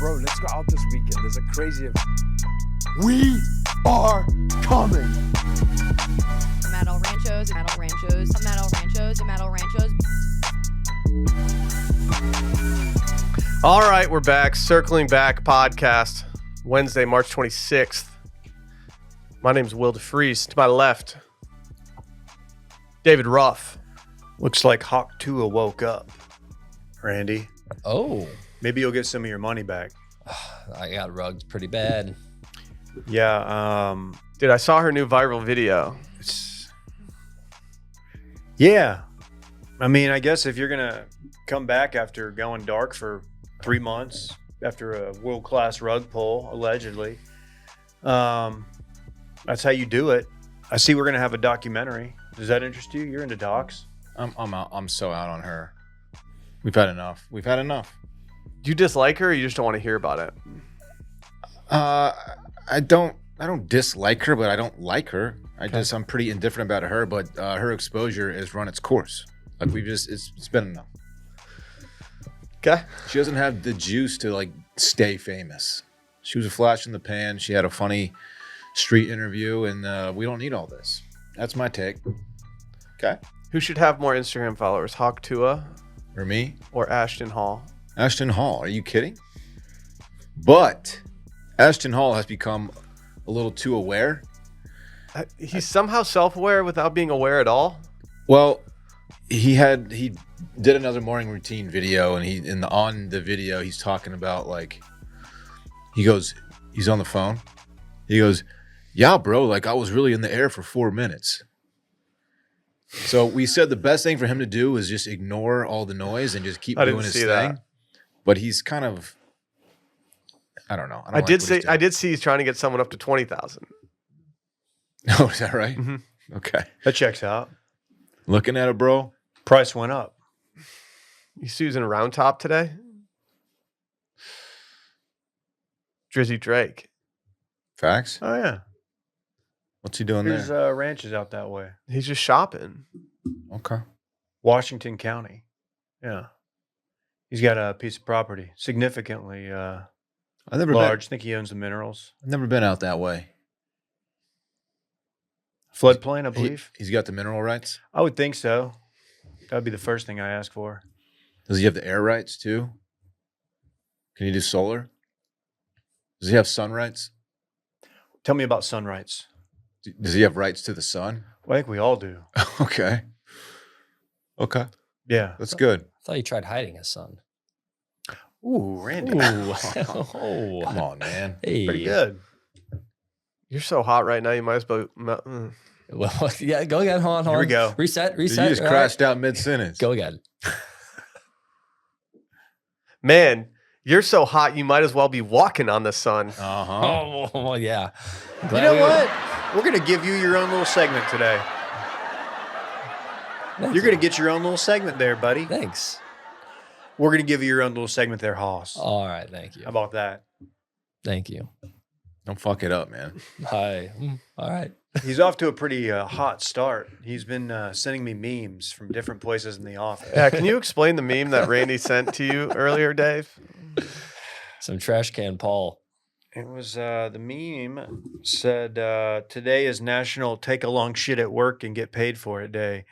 bro, let's go out this weekend. There's a crazy event. We are coming. I'm at El Ranchos, I'm at El Ranchos, I'm at El Ranchos, I'm at El Ranchos. All right, we're back. Circling Back podcast, Wednesday, March 26th. My name's Will DeFries. To my left, David Ruff. Looks like Hawk Tua woke up, Randy. Oh, Maybe you'll get some of your money back. I got rugged pretty bad. Yeah. Dude, I saw her new viral video. Yeah. I mean, I guess if you're going to come back after going dark for 3 months after a world-class rug pull, allegedly, that's how you do it. I see we're going to have a documentary. Does that interest you? You're into docs. I'm out. I'm so out on her. We've had enough. Do you dislike her or you just don't want to hear about it? I don't dislike her, but I don't like her. I'm pretty indifferent about her, but her exposure has run its course. Like it's been enough. Okay. She doesn't have the juice to like stay famous. She was a flash in the pan. She had a funny street interview, and we don't need all this. That's my take. Okay. Who should have more Instagram followers, Hawk Tua Or me? or Ashton Hall? Ashton Hall. Are you kidding? But Ashton Hall has become a little too aware. He's somehow self-aware without being aware at all. Well, he did another morning routine video, and on the video he's talking about like he's on the phone. He goes, "Yeah, bro, like I was really in the air for 4 minutes." So we said the best thing for him to do is just ignore all the noise and just keep doing his thing. That. But he's kind of, I don't know. I did see he's trying to get someone up to 20,000. Oh, is that right? Mm-hmm. Okay. That checks out. Looking at it, bro. Price went up. You see who's in Round Top today? Drizzy Drake. Facts. Oh, yeah. What's he doing There's there? ranches out that way. He's just shopping. Okay. Washington County. Yeah. He's got a piece of property, significantly I've never large. I think he owns the minerals. I've never been out that way. Floodplain, I believe. He's got the mineral rights. I would think so. That would be the first thing I ask for. Does he have the air rights too? Can he do solar? Does he have sun rights? Tell me about sun rights. Does he have rights to the sun? Well, I think we all do. Okay. Yeah. That's good. I thought you tried hiding his son. Ooh, Randy. Oh, Come on, man. hey. Pretty good. You're so hot right now, you might as well... Well, yeah, go again. Hold on. Here we go. Reset. Dude, you just crashed out mid-sentence. Go again. Man, you're so hot, you might as well be walking on the sun. Uh-huh. Oh, well, yeah. You know what? We're going to give you your own little segment today. You're going to get your own little segment there, buddy. Thanks. We're going to give you your own little segment there, Hoss. All right. Thank you. How about that? Thank you. Don't fuck it up, man. Hi. All right. He's off to a pretty hot start. He's been sending me memes from different places in the office. Yeah, can you explain the meme that Randy sent to you earlier, Dave? Some trash can Paul. It was the meme said, today is National Take a Long Shit at Work and Get Paid for It Day.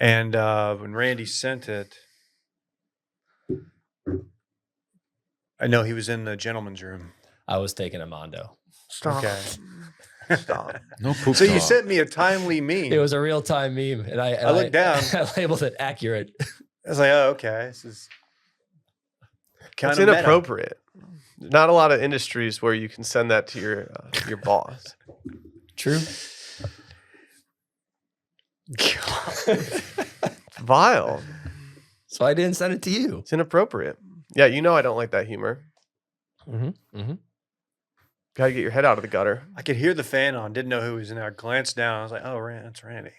And when Randy sent it, I know he was in the gentleman's room. I was taking a Mondo. Stop. Okay. Stop. No poop So you talk. sent me a timely meme. It was a real time meme, and I looked down. I labeled it accurate. I was like, oh, okay. This is kind It's of inappropriate. Not a lot of industries where you can send that to your boss. True. It's vile. So I didn't send it to you. It's inappropriate. Yeah, you know I don't like that humor. Mm-hmm. Got to get your head out of the gutter. I could hear the fan on. Didn't know who was in there. I glanced down. I was like, oh, that's Randy.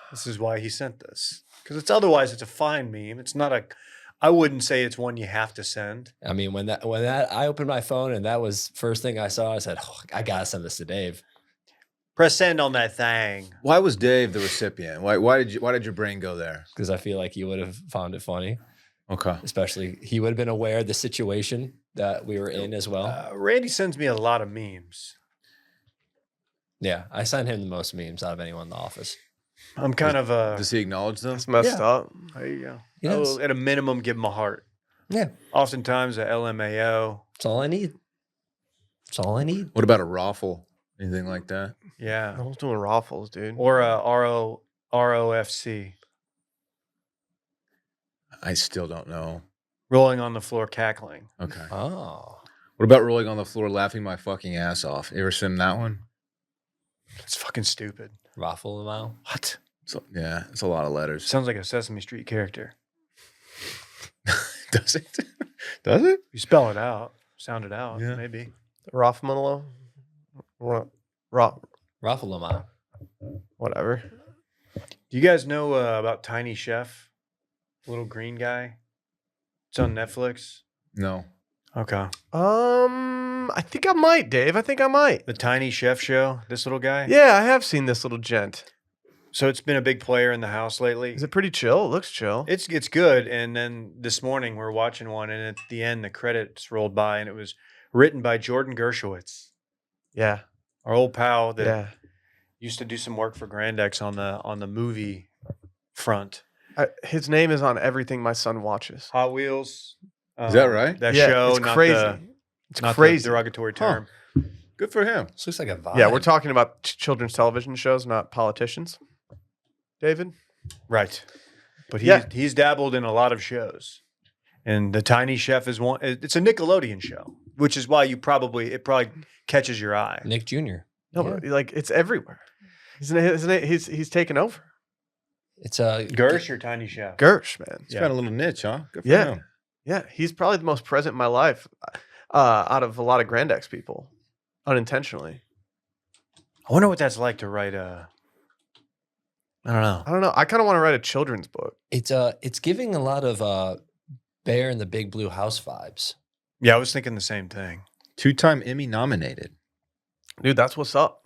This is why he sent this. Because otherwise it's a fine meme. It's not a. I wouldn't say it's one you have to send. I mean, when I opened my phone and that was first thing I saw, I said, oh, I gotta send this to Dave. Press send on that thing. Why was Dave the recipient? Why did your brain go there? Because I feel like you would have found it funny. Okay. Especially, he would have been aware of the situation that we were in as well. Randy sends me a lot of memes. Yeah, I sent him the most memes out of anyone in the office. I'm kind of Does he acknowledge them? That's messed Yeah. up. there you go. Yes. I will, at a minimum, give him a heart. Yeah, Oftentimes, a LMAO. that's all I need. That's all I need. What about a raffle? Anything like that? Yeah. I was doing raffles, dude. Or a ROFC. I still don't know. Rolling on the floor, cackling. Okay. Oh, What about rolling on the floor, laughing my fucking ass off? You ever seen that one? It's fucking stupid. raffle them out. What? So, yeah, it's a lot of letters. Sounds like a Sesame Street character. Does it? Does it? You spell it out, sound it out, Yeah. maybe. Raffmanolo? Raffle them out. Whatever. Do you guys know about Tiny Chef? Little green guy. It's on Netflix. No. Okay. I think I might, Dave. I think I might. The Tiny Chef show. This little guy. Yeah, I have seen this little gent. So it's been a big player in the house lately. Is it pretty chill? It looks chill. It's good. And then this morning we're watching one, and at the end the credits rolled by, and it was written by Jordan Gershowitz, Yeah. our old pal that Yeah. used to do some work for Grandex on the movie front. His name is on everything my son watches. Hot Wheels. Is that right? That Yeah, show. it's not crazy. The, It's not crazy. the derogatory term. Good for him. This looks like a vibe. Yeah, we're talking about children's television shows, not politicians. David? Right. But Yeah. he's dabbled in a lot of shows. And the Tiny Chef is one. It's a Nickelodeon show, which is why it probably catches your eye. Nick Jr. No, but like it's everywhere. He's taken over. It's a Gersh or Tiny Chef? Gersh, man. He's got a little niche, huh? Good for Yeah. him. Yeah, he's probably the most present in my life out of a lot of Grandex people, unintentionally. I wonder what that's like to write a. I don't know. I don't know. I kind of want to write a children's book. It's giving a lot of Bear in the Big Blue House vibes. Yeah, I was thinking the same thing. 2-time Emmy nominated. Dude, that's what's up.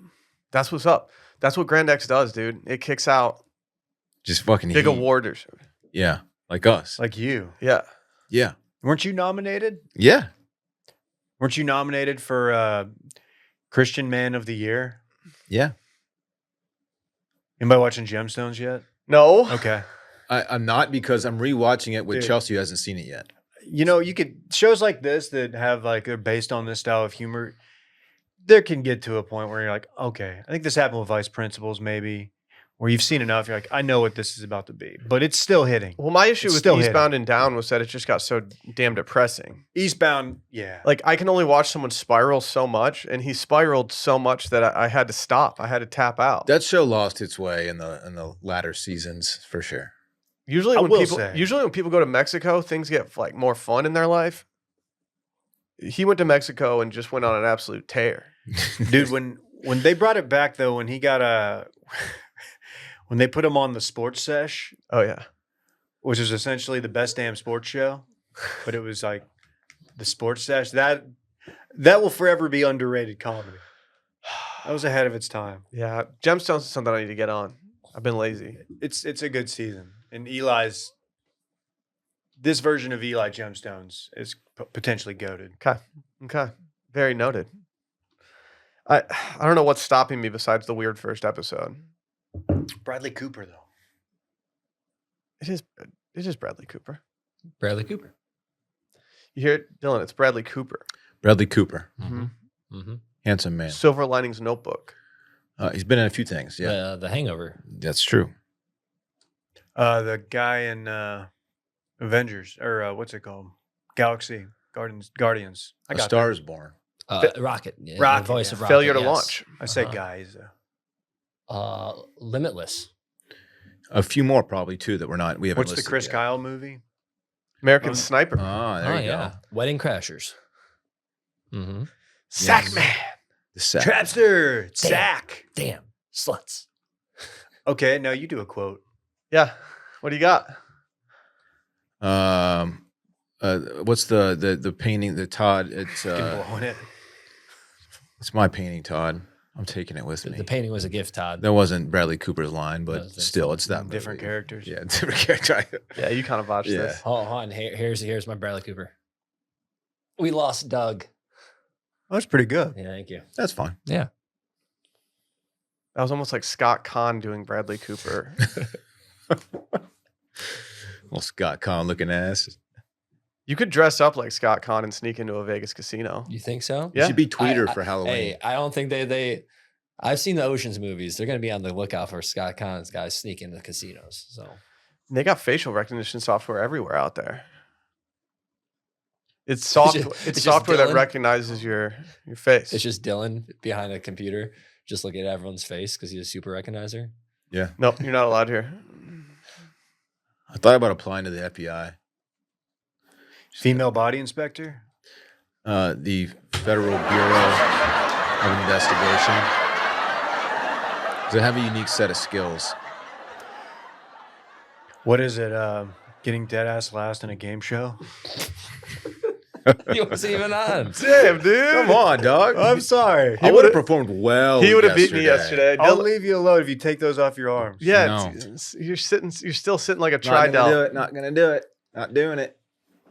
That's what's up. That's what Grandex does, dude. It kicks out Just fucking big heat. awarders. Yeah. Like us. Like you. Yeah. Yeah. Weren't you nominated? Yeah. Weren't you nominated for Christian Man of the Year? Yeah. Anybody watching Gemstones yet? No. Okay. I'm not, because I'm rewatching it with Dude. Chelsea, who hasn't seen it yet. You know, you could shows like this that have like are based on this style of humor. There can get to a point where you're like, okay, I think this happened with Vice Principals, maybe, where you've seen enough. You're like, I know what this is about to be, but it's still hitting. Well, my issue It's with still hitting. Eastbound and Down was that it just got so damn depressing. Eastbound, yeah. Like I can only watch someone spiral so much, and he spiraled so much that I had to stop. I had to tap out. That show lost its way in the latter seasons for sure. Usually I when will people say- go to Mexico, things get like more fun in their life. He went to Mexico and just went on an absolute tear. Dude, when they brought it back though, when he got when they put him on the Sports Sesh, Oh yeah. which is essentially the best damn sports show, but it was like the Sports Sesh, that will forever be underrated comedy. That was ahead of its time. Yeah. Gemstones is something I need to get on. I've been lazy. It's a good season, and this version of Eli Gemstones is potentially goated. Okay. Very noted. I don't know what's stopping me besides the weird first episode. Bradley Cooper though. It is Bradley Cooper. Bradley Cooper. You hear it, Dylan? It's Bradley Cooper. Bradley Cooper. Mhm. Mm-hmm. Handsome man. Silver Linings Notebook. He's been in a few things. Yeah. The Hangover. That's true. The guy in Avengers, or what's it called? Galaxy Guardians. I A got Star that. is Born. Rocket. Yeah, Rocket, the voice yeah. of Rocket. Failure to yes. launch. I said Uh-huh. guys. Limitless. A few more probably too that we haven't What's the listed Chris yet. Kyle movie? American Um, Sniper. Ah, there Oh you yeah. go. Wedding Crashers. Mm-hmm. Sackman. The set. Trapster. Sack. Damn. Sluts. Okay, now you do a quote. Yeah. What do you got? What's the painting? The Todd. It's Fucking blowing it. it's my painting, Todd. I'm taking it with me. The painting was a gift, Todd. That wasn't Bradley Cooper's line, but That's still, it's that Different movie. characters. Yeah, different character. Yeah, you kind of botched Yeah. this. Hold on. Here's my Bradley Cooper. We lost Doug. Oh, that's pretty good. Yeah, thank you. That's fine. Yeah. That was almost like Scott Kahn doing Bradley Cooper. Well, Scott Conn looking ass. You could dress up like Scott Kahn and sneak into a Vegas casino. You think so? You Yeah. should be tweeter I- for Halloween. Hey, I don't think they. I've seen the Ocean's movies. They're going to be on the lookout for Scott Kahn's guys sneaking into casinos. So They got facial recognition software everywhere out there. It's software. just- It's it's just software that Dylan. recognizes your face. it's just Dylan behind a computer, just looking at everyone's face because he's a super recognizer. Yeah. Nope, you're not allowed here. I thought about applying to the FBI. Female body inspector. The Federal Bureau of Investigation. They have a unique set of skills. What is it? Getting dead ass last in a game show. He wasn't even on. Damn, dude. Come on, dog. I'm sorry. I would have performed well. He would have beat me yesterday. I'll Dylan- leave you alone if you take those off your arms. Yeah, No. you're sitting. You're still sitting like a Not gonna do tridel. it. Not gonna do it. Not doing it.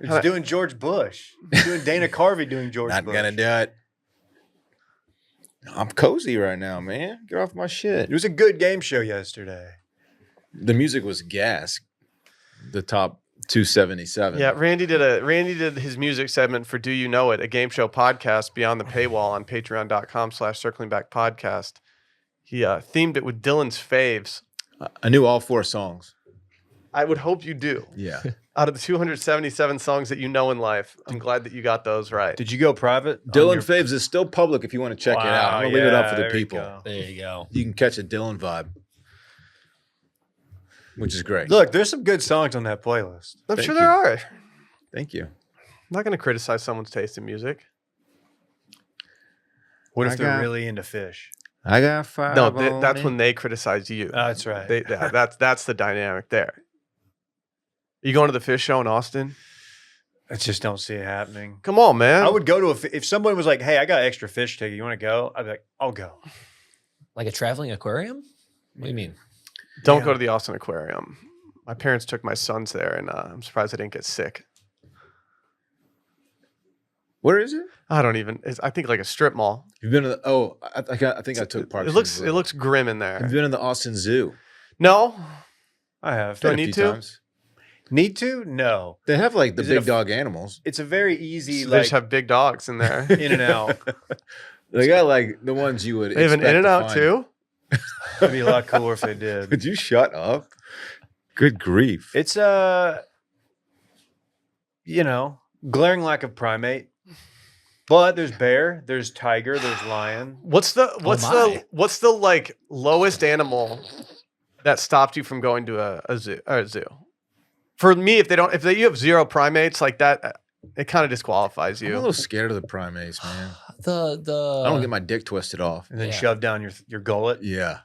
It's doing George Bush. It's doing Dana Carvey doing George Not Bush. gonna do it. I'm cozy right now, man. Get off my shit. It was a good game show yesterday. The music was gas. The top 277. Yeah, Randy did his music segment for Do You Know It, a game show podcast beyond the paywall on patreon.com/circlingbackpodcast. He themed it with Dylan's faves. I knew all 4 songs. I would hope you do. Yeah. Out of the 277 songs that you know in life, I'm glad that you got those right. Did you go private? Dylan Faves is still public if you want to check it out. I'm going to leave it up for the people. There you go. You can catch a Dylan vibe, which is great. Look, there's some good songs on that playlist. I'm Thank sure you. there are. I'm Thank you. not going to criticize someone's taste in music. What I if they're got- really into fish? I got 5. No, on that's it. when they criticize you. That's right. That's the dynamic there. You going to the fish show in Austin? I just don't see it happening. Come on, man. I would go to if someone was like, "Hey, I got extra fish ticket. You want to go?" I'd be like, "I'll go." Like a traveling aquarium? What do you mean? Don't Yeah. go to the Austin Aquarium. My parents took my sons there, and I'm surprised I didn't get sick. Where is it? I don't even. I think like a strip mall. You've been to the, I think I took part. It looks grim in Have there. you been in the Austin Zoo? No, I have. Do I Been a need few to? times. Need to? No. They have like the Is it a big f- dog animals. It's a very easy they like just have big dogs in there. in and out. They got like the ones you would. They have an expect In and to Out find. too. It'd be a lot cooler if they did. Would you shut up? Good grief! It's glaring lack of primate. But there's bear, there's tiger, there's lion. What's the like lowest animal that stopped you from going to a zoo? For me, if you have 0 primates like that, it kind of disqualifies I'm a you. little scared of the primates, man. The I don't get my dick twisted off. And then Yeah. shove down your gullet. Yeah.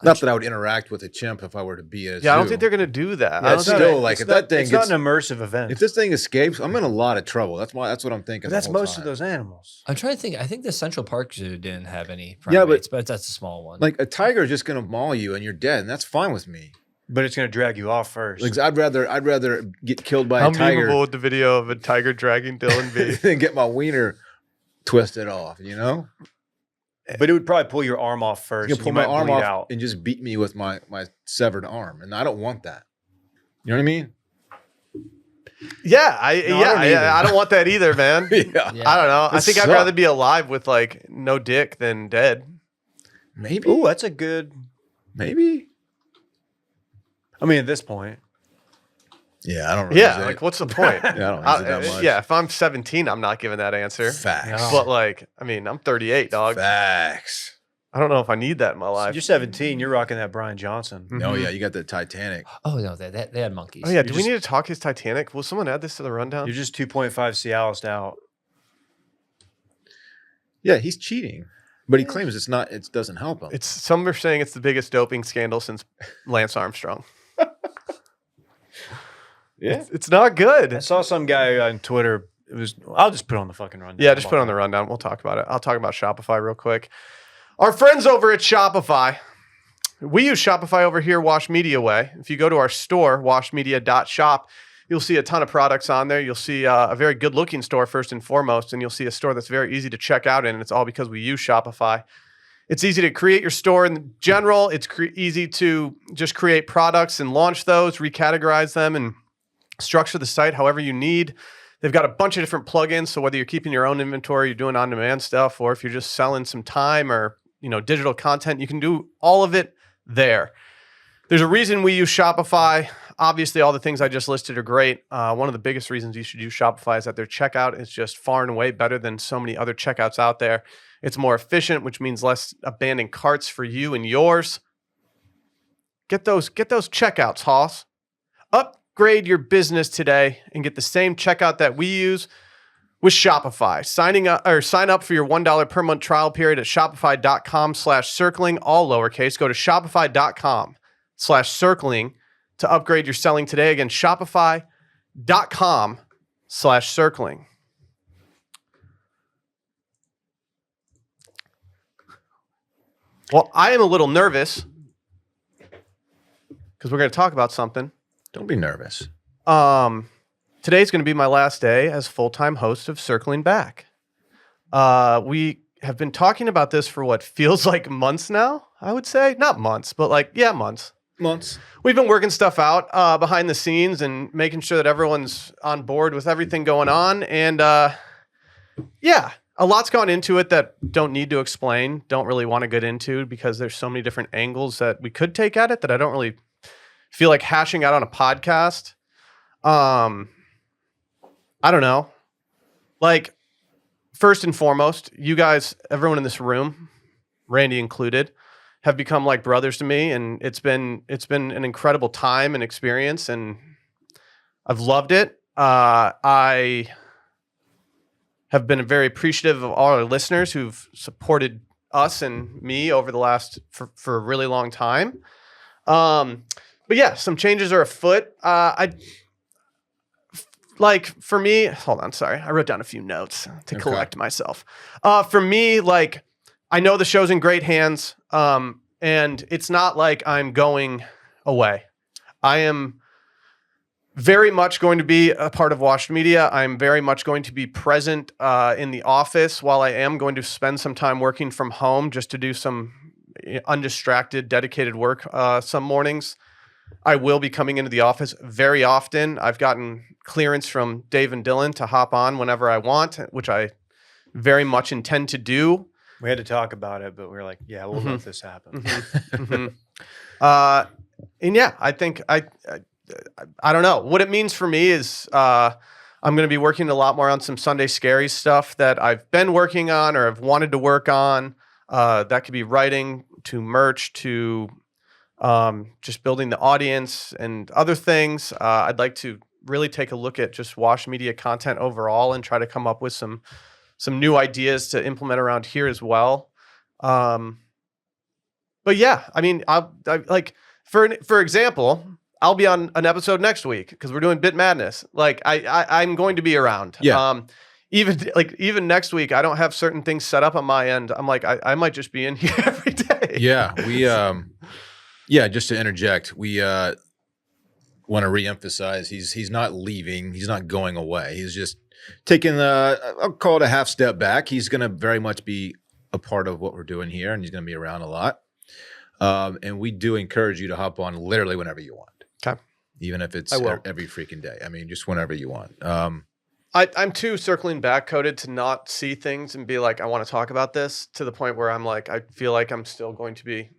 Not that I would interact with a chimp if I were to be at a zoo. Yeah, I don't think they're gonna do that. I Yeah, don't it's think still they- like It's if not- that thing it's not gets, an immersive event. if this thing escapes, I'm in a lot of trouble. That's what I'm thinking. But that's the whole most time. of those animals. I'm trying to think. I think the Central Park Zoo didn't have any Yeah, but- primates, but that's a small one. Like a tiger is just gonna maul you and you're dead, and that's fine with me. But it's gonna drag you off first. Like I'd rather get killed by How a tiger memeable would the video of a tiger dragging Dylan be? than get my wiener twisted off. You know, But it would probably pull your arm off first. you and can pull you my might arm bleed off out. and just beat me with my severed arm, and I don't want that. You know what I mean? Yeah, I don't either. I don't want that either, man. Yeah. Yeah. I don't know. I That think I'd sucks. rather be alive with like no dick than dead. Maybe. Ooh, that's a good. Maybe. I mean, at this point, Yeah, I don't. Really Yeah, use like it. what's the point? Yeah, I don't use it that much. Yeah, if I'm 17, I'm not giving that answer. Facts. But like, I mean, I'm 38, dog. Facts. I don't know if I need that in my life. you're 17. You're rocking that Brian Johnson. No, Mhm. yeah, you got the Titanic. oh no, they had monkeys. Oh yeah, You're do we just- need to talk his Titanic? Will someone add this to the rundown? You're just 2.5 Cialis out. Yeah, he's cheating, but he claims it's not. It doesn't help him. It's some are saying it's the biggest doping scandal since Lance Armstrong. Yeah. It's not good. I saw some guy on Twitter. It was. I'll just put it on the fucking rundown. Yeah, just put it on the rundown. We'll talk about it. I'll talk about Shopify real quick. Our friends over at Shopify. We use Shopify over here, Wash Media Way. If you go to our store, washmedia.shop, you'll see a ton of products on there. You'll see a very good-looking store first and foremost, and you'll see a store that's very easy to check out in. And it's all because we use Shopify. It's easy to create your store in general. It's easy to just create products and launch those, recategorize them, and structure the site however you need. They've got a bunch of different plugins. So whether you're keeping your own inventory, you're doing on-demand stuff, or if you're just selling some time or digital content, you can do all of it there. There's a reason we use Shopify. Obviously, all the things I just listed are great. One of the biggest reasons you should use Shopify is that their checkout is just far and away better than so many other checkouts out there. It's more efficient, which means less abandoned carts for you and yours. Get those checkouts, Hoss. Upgrade your business today and get the same checkout that we use with Shopify. Sign up for your $1 per month trial period at shopify.com/circling, all lowercase. Go to shopify.com/circling to upgrade your selling today. Again, shopify.com/circling. Well, I am a little nervous because we're going to talk about something. Don't be nervous. Today's going to be my last day as full-time host of Circling Back. We have been talking about this for what feels like months now, I would say. Not months, but months. Months. We've been working stuff out behind the scenes and making sure that everyone's on board with everything going on. And a lot's gone into it that don't need to explain, don't really want to get into because there's so many different angles that we could take at it that I don't really feel like hashing out on a podcast. I don't know. Like, first and foremost, you guys, everyone in this room, Randy included, have become like brothers to me, and it's been an incredible time and experience, and I've loved it. I have been very appreciative of all our listeners who've supported us and me over the last for a really long time. But yeah, some changes are afoot. For me, hold on, sorry. I wrote down a few notes to collect myself. For me, I know the show's in great hands, and it's not like I'm going away. I am very much going to be a part of Washed Media. I'm very much going to be present in the office while I am going to spend some time working from home just to do some undistracted, dedicated work some mornings. I will be coming into the office very often. I've gotten clearance from Dave and Dylan to hop on whenever I want, which I very much intend to do. We had to talk about it, but we were like, yeah, we'll let this happen. And yeah, I think I don't know. What it means for me is I'm going to be working a lot more on some Sunday Scaries stuff that I've been working on or have wanted to work on. That could be writing to merch to just building the audience and other things. I'd like to really take a look at just Wash Media content overall and try to come up with some new ideas to implement around here as well. But yeah, I mean, I for example, I'll be on an episode next week because we're doing Bit Madness. I'm going to be around. Yeah. Even next week, I don't have certain things set up on my end. I'm like, I might just be in here every day. Yeah, we just to interject, we want to reemphasize he's not leaving, he's not going away. He's just taking I'll call it a half step back. He's going to very much be a part of what we're doing here, and he's going to be around a lot. And we do encourage you to hop on literally whenever you want. Okay. Even if it's every freaking day. I mean, just whenever you want. I'm too circling back coded to not see things and be like, I want to talk about this, to the point where I'm like, I feel like I'm still going to be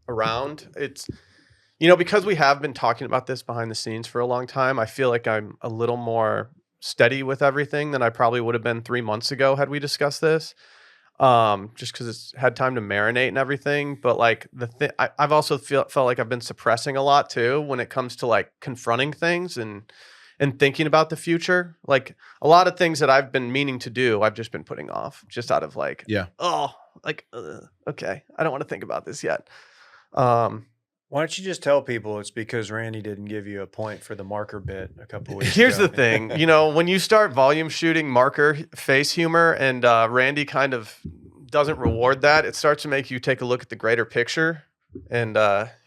around. It's, because we have been talking about this behind the scenes for a long time, I feel like I'm a little more steady with everything than I probably would have been 3 months ago had we discussed this. Just because it's had time to marinate and everything. But I've also felt like I've been suppressing a lot too when it comes to confronting things and thinking about the future. Like a lot of things that I've been meaning to do, I've just been putting off just out of okay, I don't want to think about this yet. Why don't you just tell people it's because Randy didn't give you a point for the marker bit a couple weeks Here's ago? the thing, when you start volume shooting marker face humor and Randy kind of doesn't reward that, it starts to make you take a look at the greater picture. And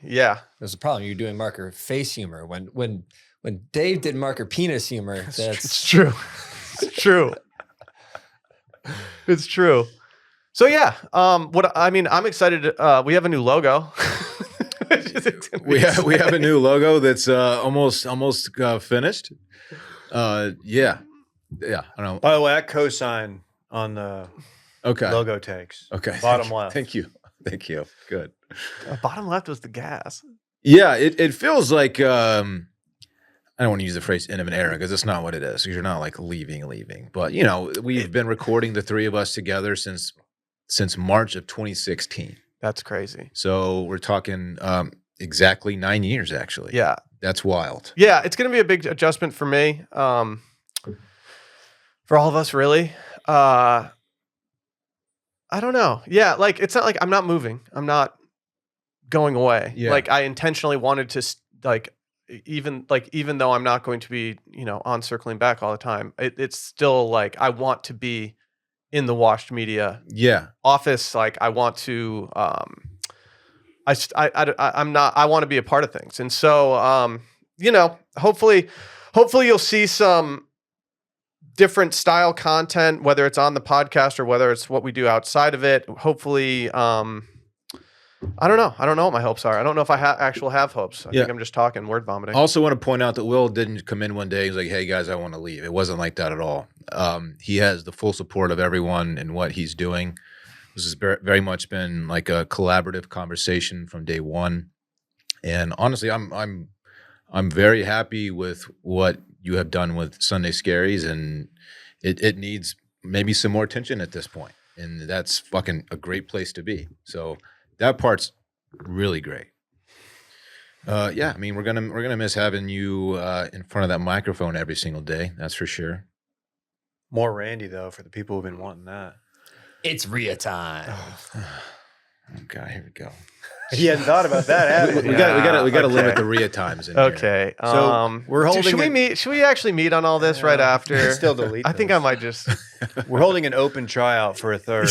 yeah, There's a problem. You're doing Marker face humor. When Dave did Marker penis humor, it's that's true. It's true. It's true. So yeah, I'm excited. We have a new logo. We have a new logo that's almost finished. Yeah. I don't know. By the way, I co-sign on the logo takes. Okay. Bottom left. Thank you. Good. Bottom left was the gas. Yeah, it feels like I don't want to use the phrase "end of an era" because it's not what it is. Because you're not like leaving. But you know, we've been recording the three of us together since March of 2016. That's crazy. So we're talking exactly 9 years, actually. Yeah, that's wild. Yeah, it's going to be a big adjustment for me, for all of us, really. I don't know. Yeah, like it's not like I'm not moving. I'm not going away. Yeah. Like I intentionally wanted to even though I'm not going to be, on circling back all the time, it's still like I want to be in the washed media office. Like I want to I want to be a part of things. And so hopefully you'll see some different style content, whether it's on the podcast or whether it's what we do outside of it. Hopefully I don't know what my hopes are. I don't know if I have hopes. I think I'm just talking word vomiting. I also want to point out that Will didn't come in one day. He's like, "Hey guys, I want to leave." It wasn't like that at all. He has the full support of everyone in what he's doing. This has very much been like a collaborative conversation from day one. And honestly, I'm very happy with what you have done with Sunday Scaries, and it needs maybe some more attention at this point. And that's fucking a great place to be. So that part's really great. I mean, we're gonna miss having you in front of that microphone every single day. That's for sure. More Randy though, for the people who've been wanting that. It's Rhea time. Oh God, here we go. He hadn't thought about that, have We got to limit the Rhea times in here. Okay. So we're holding. Should we meet? Should we actually meet on all this right after? Still delete. I think I might just. We're holding an open tryout for a third.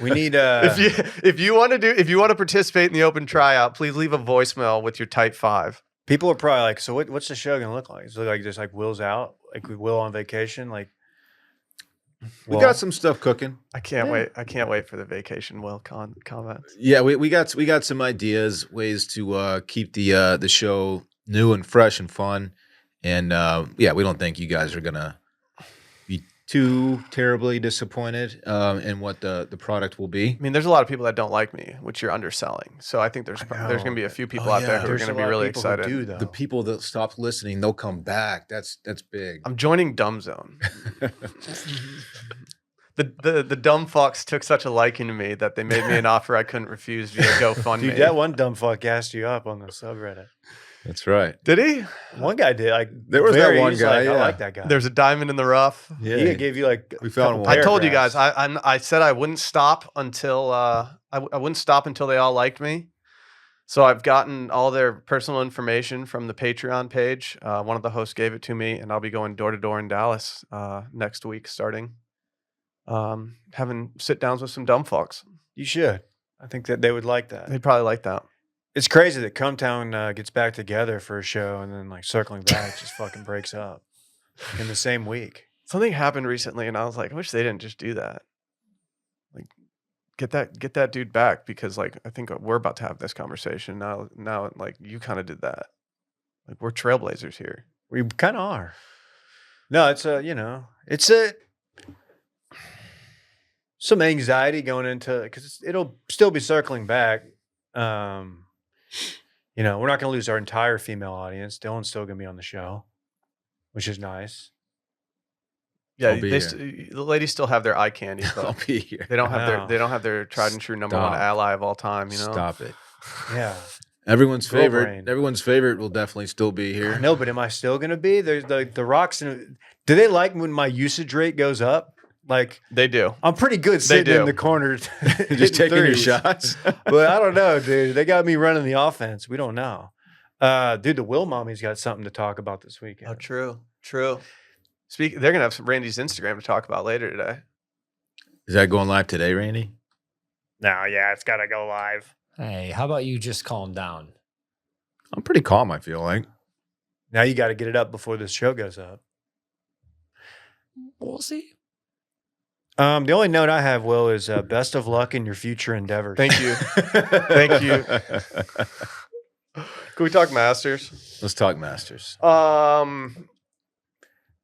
We need if you want to participate in the open tryout, please leave a voicemail with your type 5. People are probably like, so what's the show gonna look like? Is it like just like Will's out, like Will on vacation, like. We got some stuff cooking. I can't wait. I can't wait for the vacation Will comments. Yeah, we got some ideas, ways to keep the show new and fresh and fun. And we don't think you guys are gonna be too terribly disappointed in what the product will be. I mean, there's a lot of people that don't like me, which you're underselling. So I think there's going to be a few people out there who are going to be really excited. The people that stop listening, they'll come back. That's big. I'm joining Dumb Zone. The dumb fucks took such a liking to me that they made me an offer I couldn't refuse via GoFundMe. Dude, that one dumb fuck gassed you up on the subreddit. That's right. Did he? One guy did. Like there was that one guy. I like that guy. There's a diamond in the rough. Yeah, he gave you like. We found one. I told you guys. I said I wouldn't stop until I wouldn't stop until they all liked me. So I've gotten all their personal information from the Patreon page. One of the hosts gave it to me, and I'll be going door to door in Dallas next week, starting having sit downs with some dumb fucks. You should. I think that they would like that. They'd probably like that. It's crazy that Cumtown gets back together for a show and then like circling back just fucking breaks up in the same week. Something happened recently, and I was like, I wish they didn't just do that. Like, get that dude back, because like I think we're about to have this conversation now. Like you kind of did that. Like we're trailblazers here. We kind of are. No, it's some anxiety going into because it'll still be circling back. We're not going to lose our entire female audience. Dylan's still going to be on the show, which is nice. Yeah, the ladies still have their eye candy, but I'll be here. they don't have their tried and true number one ally of all time. Stop it. Yeah. Everyone's Girl favorite. brain. Everyone's favorite will definitely still be here. No, but am I still going to be? There's the rocks. Do they like when my usage rate goes up? Like they do. I'm pretty good sitting in the corner, just taking your shots. But I don't know, dude. They got me running the offense. We don't know. Dude, the Will mommy's got something to talk about this weekend. Oh, true. They're gonna have some Randy's Instagram to talk about later today. Is that going live today, Randy? No, yeah, it's got to go live. Hey, how about you just calm down? I'm pretty calm, I feel like. Now you got to get it up before this show goes up. We'll see. The only note I have, Will, is best of luck in your future endeavors. Thank you. Thank you. Can we talk Masters? Let's talk Masters.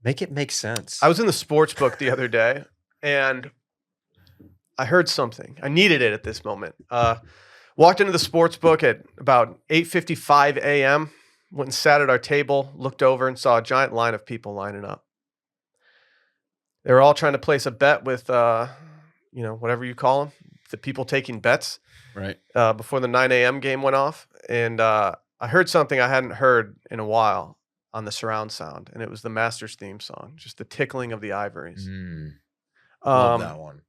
Make it make sense. I was in the sports book the other day, and I heard something. I needed it at this moment. Walked into the sports book at about 8:55 a.m. Went and sat at our table, looked over, and saw a giant line of people lining up. They were all trying to place a bet with, whatever you call them, the people taking bets. Right. Before the 9 a.m. game went off. And I heard something I hadn't heard in a while on the surround sound, and it was the Masters theme song, just the tickling of the ivories. Love that one.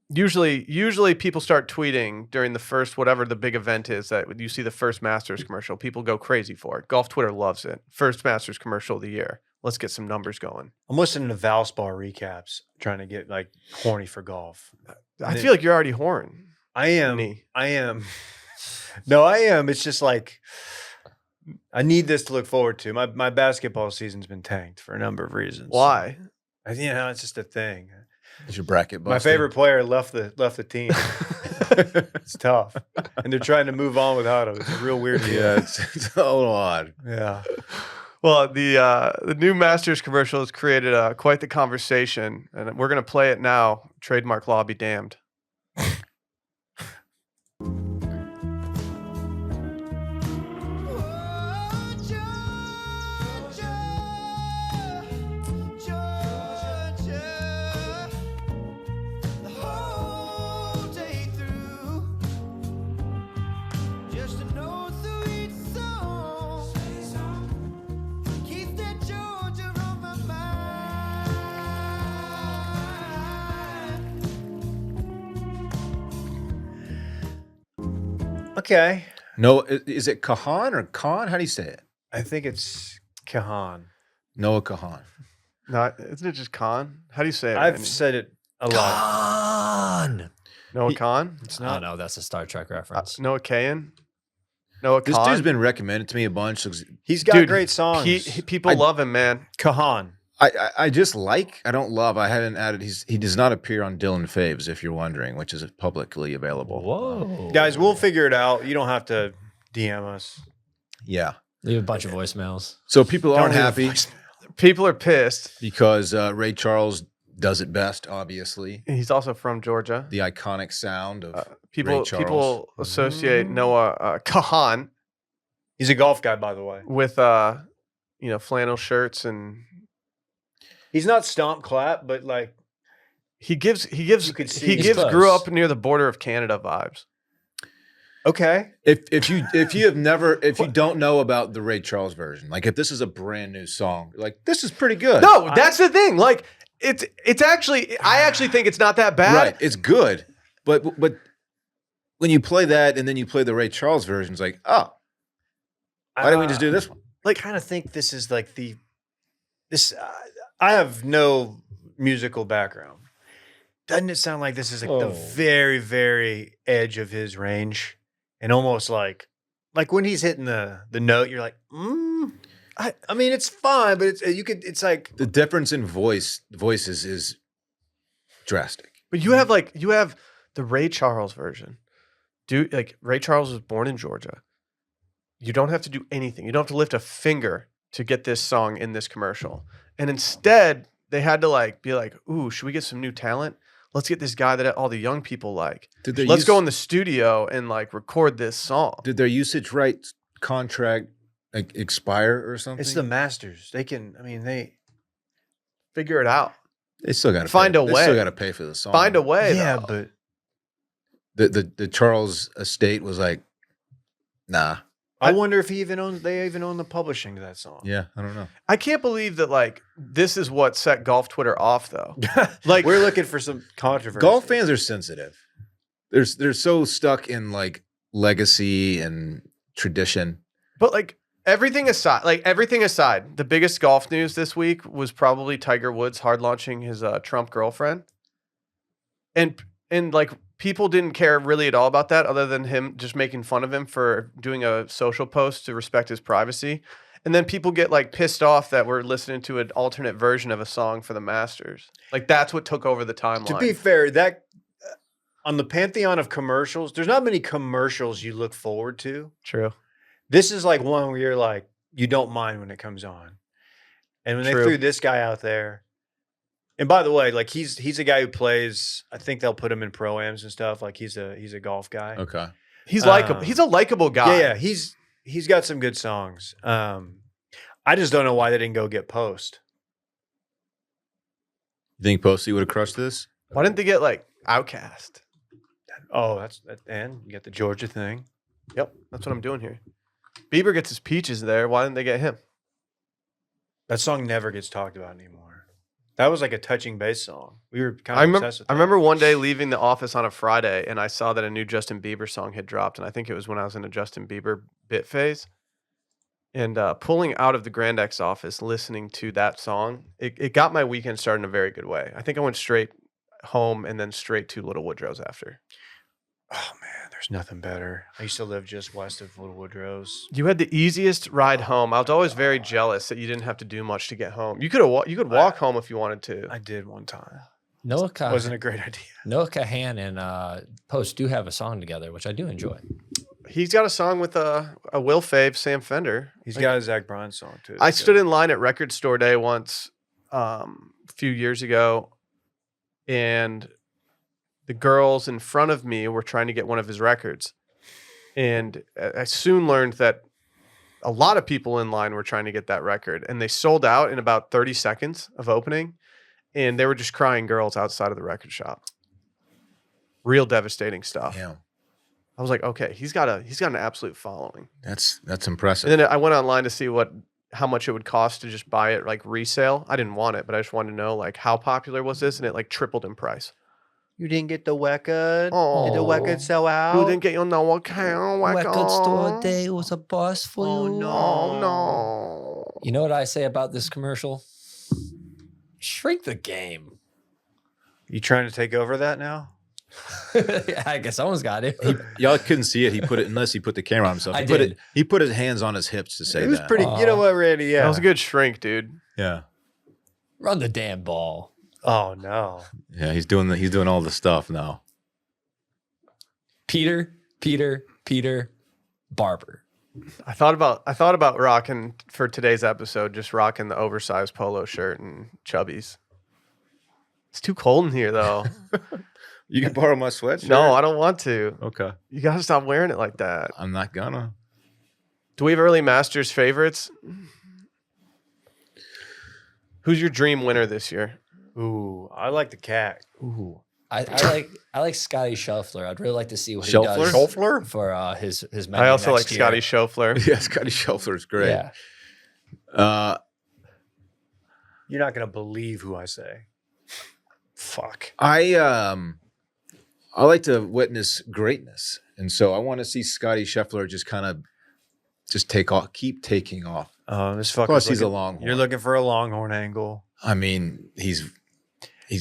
Usually people start tweeting during the first, whatever the big event is that you see the first Masters commercial. People go crazy for it. Golf Twitter loves it. First Masters commercial of the year. Let's get some numbers going. I'm listening to Valspar recaps, trying to get like horny for golf. I feel like you're already horny. I am. No, I am. It's just like I need this to look forward to. My basketball season's been tanked for a number of reasons. Why? It's just a thing. It's your bracket. My favorite player left the team. It's tough, and they're trying to move on without him. It's a real weird. Yeah, it's a little odd. Yeah. Well, the new Masters commercial has created quite the conversation, and we're going to play it now. Trademark law be damned. Okay. No, is it Kahan or Khan? How do you say it? I think it's Kahan. Noah Kahan. Isn't it just Khan? How do you say it? I've Randy? said it a lot. Khan. Noah Khan? It's Oh not. no, that's a Star Trek reference. Noah Kahan? Noah This Khan? dude's been recommended to me a bunch. He's got Dude, great songs. People love him, man. Kahan. I just like. I don't love. I haven't added. He does not appear on Dylan Faves, if you're wondering, which is publicly available. Whoa, Guys, we'll figure it out. You don't have to DM us. Yeah. leave a bunch of voicemails. So people aren't leave a happy People are pissed. because Ray Charles does it best. Obviously, He's also from Georgia. the iconic sound of People Ray Charles. people associate Noah Kahan He's a golf guy, by the way. with flannel shirts, and He's not stomp clap, but like he gives You could see he he's gives close. grew up near the border of Canada vibes. okay. If you don't know about the Ray Charles version, like if this is a brand new song, like this is pretty good. No, that's the thing. Like it's actually I actually think it's not that bad. Right, it's good, but when you play that and then you play the Ray Charles version, it's like, oh, why didn't we just do this one? Like, kind of think this is like this. I have no musical background. Doesn't it sound like this is like the very, very edge of his range, and almost like when he's hitting the note, you're like, I mean, it's fine, but it's like The difference in voices is drastic. But you have the Ray Charles version. Ray Charles was born in Georgia. You don't have to do anything. You don't have to lift a finger to get this song in this commercial. And instead, they had to be like, ooh, should we get some new talent? Let's get this guy that all the young people like. Let's go in the studio and record this song. Did their usage rights contract expire or something? it's the Masters. They can. I mean, they Figure it out. They still got to Find a They way. still got to pay for the song. Find a way. yeah, though. but The Charles estate was like, nah. I wonder if they even own the publishing to that song. Yeah, I don't know. I can't believe that this is what set golf Twitter off though. We're looking for some controversy. Golf fans are sensitive. They're so stuck in legacy and tradition. But everything aside, the biggest golf news this week was probably Tiger Woods hard launching his Trump girlfriend. and like people didn't care really at all about that, other than him just making fun of him for doing a social post to respect his privacy. And then people get like pissed off that we're listening to an alternate version of a song for the Masters. Like that's what took over the timeline. To be fair, that on the pantheon of commercials, there's not many commercials you look forward to. True. This is like one where you're like, you don't mind when it comes on. And when True. they threw this guy out there, and by the way, like he's a guy who plays, I think they'll put him in pro-ams and stuff. Like he's a golf guy. Okay. He's likable. He's a likable guy. Yeah, he's got some good songs. I just don't know why they didn't go get Post. You think Posty would have crushed this? Why didn't they get like Outkast? Oh, and you got the Georgia thing. Yep, that's what I'm doing here. Bieber gets his peaches there. Why didn't they get him? That song never gets talked about anymore. That was like a touching bass song. We were kind I of remember. obsessed with I that. remember one day leaving the office on a Friday, and I saw that a new Justin Bieber song had dropped, and I think it was when I was in a Justin Bieber bit phase. And pulling out of the Grand X office, listening to that song, it got my weekend started in a very good way. I think I went straight home and then straight to Little Woodrow's after. Oh man, there's nothing better. I used to live just west of Little Woodrow's. You had the easiest ride home. I was always very jealous that you didn't have to do much to get home. You could walk home if you wanted to. I did one time. Noah Kahan, Wasn't a great idea. Noah Kahan and Post do have a song together, which I do enjoy. He's got a song with a Will Fave, Sam Fender. He's got a Zach Bryan song too. I stood in line at Record Store Day once a few years ago, and the girls in front of me were trying to get one of his records. And I soon learned that a lot of people in line were trying to get that record, and they sold out in about 30 seconds of opening, and they were just crying girls outside of the record shop. Real devastating stuff. Yeah. I was like, okay, he's got an absolute following. That's impressive. And then I went online to see how much it would cost to just buy it like resale. I didn't want it, but I just wanted to know like how popular was this, and it like tripled in price. You didn't get the record? Oh. Did the record sell out? Who didn't get your Noah Kahan record? Day was a bust for Oh, you. no. Oh no! You know what I say about this commercial? Shrink the game. You trying to take over that now? I guess someone's got it. Y'all couldn't see it. He put it unless he put the camera on himself. I He put did. it. He put his hands on his hips to say It was that. pretty. You know what, Randy? Yeah. That was a good shrink, dude. Yeah. Run the damn ball. Oh no. Yeah. He's doing all the stuff now. Peter, Barber. I thought about rocking for today's episode, just rocking the oversized polo shirt and chubbies. It's too cold in here, though. You can borrow my sweatshirt. No, I don't want to. Okay. You gotta stop wearing it like that. I'm not gonna. Do we have early Masters favorites? Who's your dream winner this year? Ooh, I like the cat. Ooh, I like Scotty Scheffler. I'd really like to see what Scheffler? he does Scheffler? for his menu I also like next year. Scotty Scheffler. Yeah, Scotty Scheffler is great. Yeah. You're not gonna believe who I say. Fuck. I like to witness greatness, and so I want to see Scotty Scheffler just take off, keep taking off. This fucker. Plus, he's a Longhorn. You're looking for a Longhorn angle. I mean, he's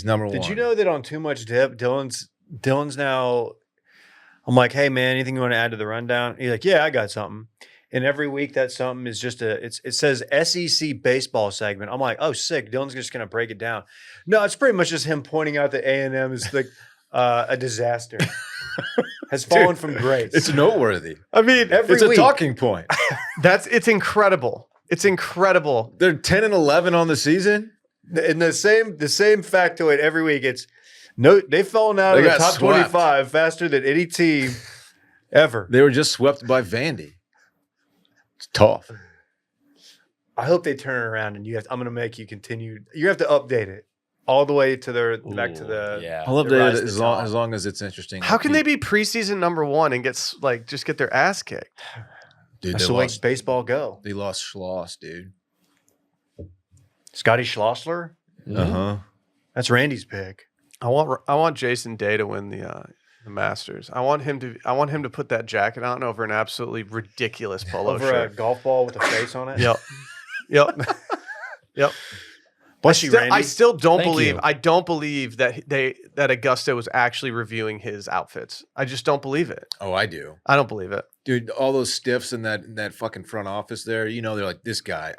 number one. Did you know that on Too Much Dip, Dylan's now? I'm like, hey man, anything you want to add to the rundown? He's like, yeah, I got something. And every week that something is just it says SEC baseball segment. I'm like, oh sick. Dylan's just gonna break it down. No, it's pretty much just him pointing out that A&M is like a disaster. Has fallen from grace. It's noteworthy. I mean, Every It's a week. talking point. it's incredible. It's incredible. They're 10 and 11 on the season. And the same factoid every week. It's no, they've fallen out They of the got top swept. 25 faster than any team ever. They were just swept by Vandy. It's tough. I hope they turn it around, and I'm going to make you continue. You have to update it all the way to back to the. Yeah. I'll The update rise it to the as top. long as it's interesting. How can they be preseason number one and just get their ass kicked? Dude, That's they the way lost, baseball go. they lost Schloss, dude. Scotty Schlossler. Mhm. Uh-huh. That's Randy's pick. I want Jason Day to win the Masters. I want him to put that jacket on over an absolutely ridiculous polo Over shirt. a golf ball with a face on it. Yep. Yep. Bless you, Randy. I still don't Thank believe. you. I don't believe that that Augusta was actually reviewing his outfits. I just don't believe it. Oh, I do. I don't believe it. Dude, all those stiffs in that fucking front office there, you know, they're like, this guy,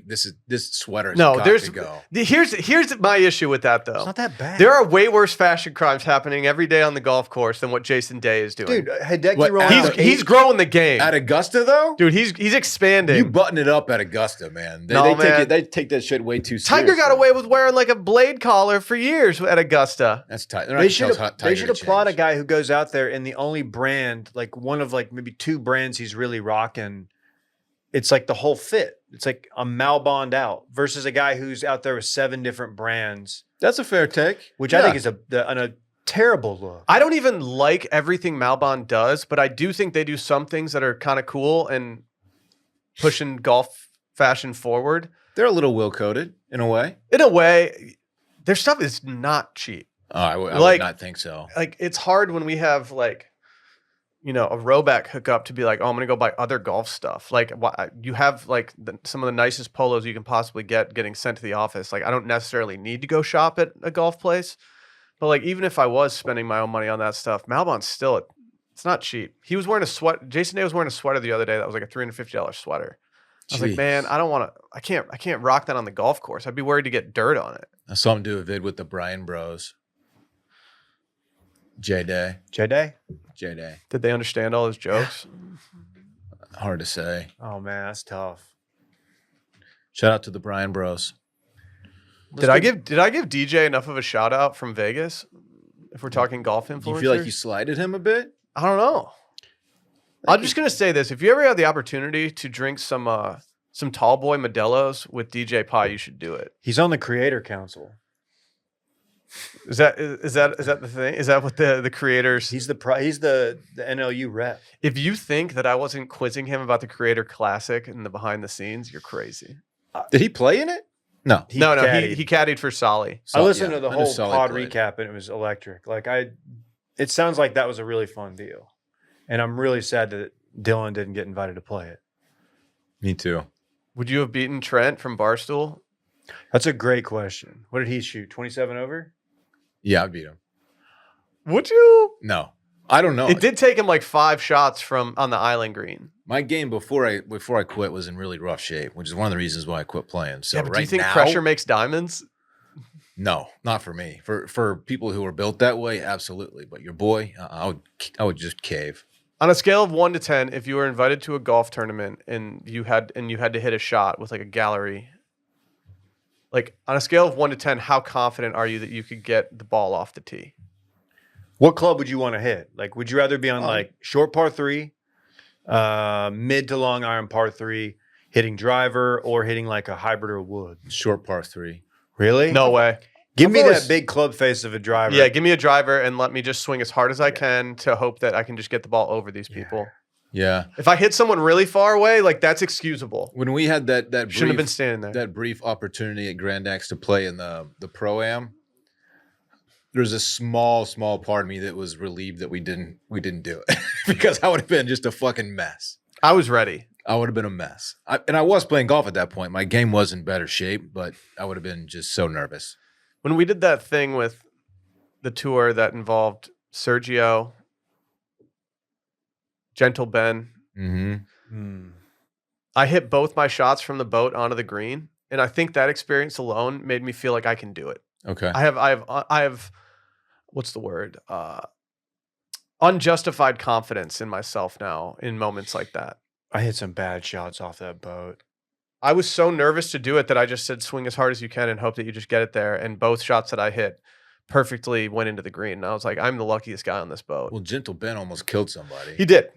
this sweater's No, got there's to go. here's my issue with that though. It's not that bad. There are way worse fashion crimes happening every day on the golf course than what Jason Day is doing. Dude, Hideki What, rolling out he's growing the game. At Augusta, though? Dude, he's expanding. You button it up at Augusta, man. They take that shit way too seriously. Tiger got away with wearing like a blade collar for years at Augusta. That's tight. They should applaud a guy who goes out there and the only brand, like one of like maybe 2 brands he's really rocking. It's like the whole fit. It's like a Malbond out versus a guy who's out there with 7 different brands, That's a fair take. which I think is a terrible look. I don't even like everything Malbon does, but I do think they do some things that are kind of cool and pushing golf fashion forward. They're a little will-coded in a way. In a way, their stuff is not cheap. Oh, I would Like- not think so. Like it's hard when we have like, you know, a Roback hookup to be like, oh, I'm gonna go buy other golf stuff. Like you have like some of the nicest polos you can possibly get getting sent to the office. Like I don't necessarily need to go shop at a golf place, but like even if I was spending my own money on that stuff, Malbon's still it's not cheap. He was wearing a sweat. Jason Day was wearing a sweater the other day that was like a $350 sweater. I was like, Jeez. man, I don't want to. I can't rock that on the golf course. I'd be worried to get dirt on it. I saw him do a vid with the Bryan Bros. J-Day. J-Day? J-Day. Did they understand all his jokes? Hard to say. Oh, man, that's tough. Shout out to the Bryan Bros. Did I give DJ enough of a shout out from Vegas? If we're talking golf influencers, Do you feel like you slighted him a bit? I don't know. I'm just gonna say this: if you ever have the opportunity to drink some tall boy Modelo's with DJ Pie, you should do it. He's on the Creator Council. Is that the thing? Is that what the creators? He's the NLU rep. If you think that I wasn't quizzing him about the Creator Classic and the behind the scenes, you're crazy. Did he play in it? No. He caddied. caddied for Solly. I listened to the I know whole Sully pod played. recap and it was electric. Like it sounds like that was a really fun deal. And I'm really sad that Dylan didn't get invited to play it. Me too. Would you have beaten Trent from Barstool? That's a great question. What did he shoot? 27 over? Yeah, I beat him. Would you? No. I don't know. It did take him like 5 shots on the island green. My game before I quit was in really rough shape, which is one of the reasons why I quit playing. So Yeah, but right do you think now, pressure makes diamonds? No, not for me. For people who are built that way, absolutely. But your boy, I would just cave. On a scale of 1 to 10, if you were invited to a golf tournament and you had to hit a shot with like a gallery, like on a scale of 1 to 10, how confident are you that you could get the ball off the tee? What club would you want to hit? Like, would you rather be on like short par 3, mid to long iron par 3, hitting driver, or hitting like a hybrid or wood? Short par 3. Really? No way. Give me I've always- that big club face of a driver. Yeah, give me a driver and let me just swing as hard as I can to hope that I can just get the ball over these people. Yeah. If I hit someone really far away, like that's excusable. When we had that Shouldn't have been brief, standing there. that brief opportunity at Grand X to play in the Pro-Am, there's a small part of me that was relieved that we didn't do it because I would have been just a fucking mess. I was ready. I would have been a mess. And I was playing golf at that point. My game was in better shape, but I would have been just so nervous. When we did that thing with the tour that involved Sergio, Gentle Ben, Mm-hmm. I hit both my shots from the boat onto the green, and I think that experience alone made me feel like I can do it. Okay. I have what's the word? Unjustified confidence in myself now in moments like that. I hit some bad shots off that boat. I was so nervous to do it that I just said swing as hard as you can and hope that you just get it there. And both shots that I hit perfectly went into the green. And I was like, I'm the luckiest guy on this boat. Well, Gentle Ben almost killed somebody. He did.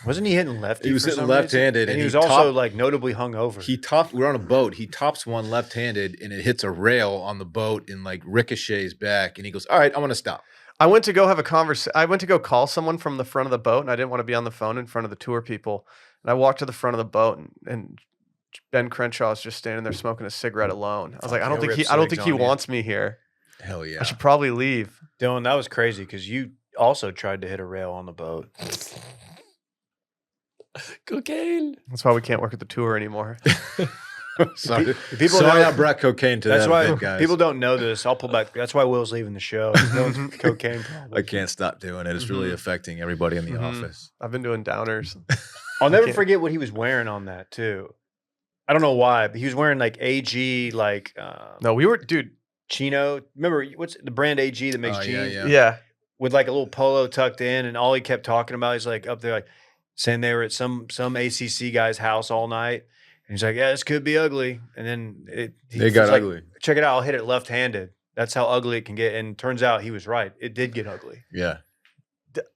Wasn't he hitting lefty? He was for hitting some reason? left-handed, and and he he was also topped- like notably hungover. We're on a boat. He tops one left-handed and it hits a rail on the boat and like ricochets back. And he goes, all right, I'm going to stop. I went to go have a conversation. I went to go call someone from the front of the boat, and I didn't want to be on the phone in front of the tour people. And I walked to the front of the boat, and Ben Crenshaw is just standing there smoking a cigarette alone. I was like, I don't think he on you. wants me here. Hell yeah. I should probably leave. Dylan, that was crazy because you also tried to hit a rail on the boat. Cocaine. That's why we can't work at the tour anymore. Sorry, People sorry know- I brought cocaine to That's that why event, guys. people don't know this. I'll pull back. That's why Will's leaving the show. No one's cocaine problem. I can't stop doing it. It's really Mhm. affecting everybody in the Mhm. office. I've been doing downers. I'll never can't- forget what he was wearing on that too. I don't know why, but he was wearing like AG, like No, we were, dude. chino. Remember what's the brand AG that makes Oh, jeans yeah. Yeah. with like a little polo tucked in, and all he kept talking about is like up there, like saying they were at some ACC guy's house all night, and he's like, "Yeah, this could be ugly," and then They got was like, ugly. Check it out, I'll hit it left-handed. That's how ugly it can get, and turns out he was right. It did get ugly. Yeah.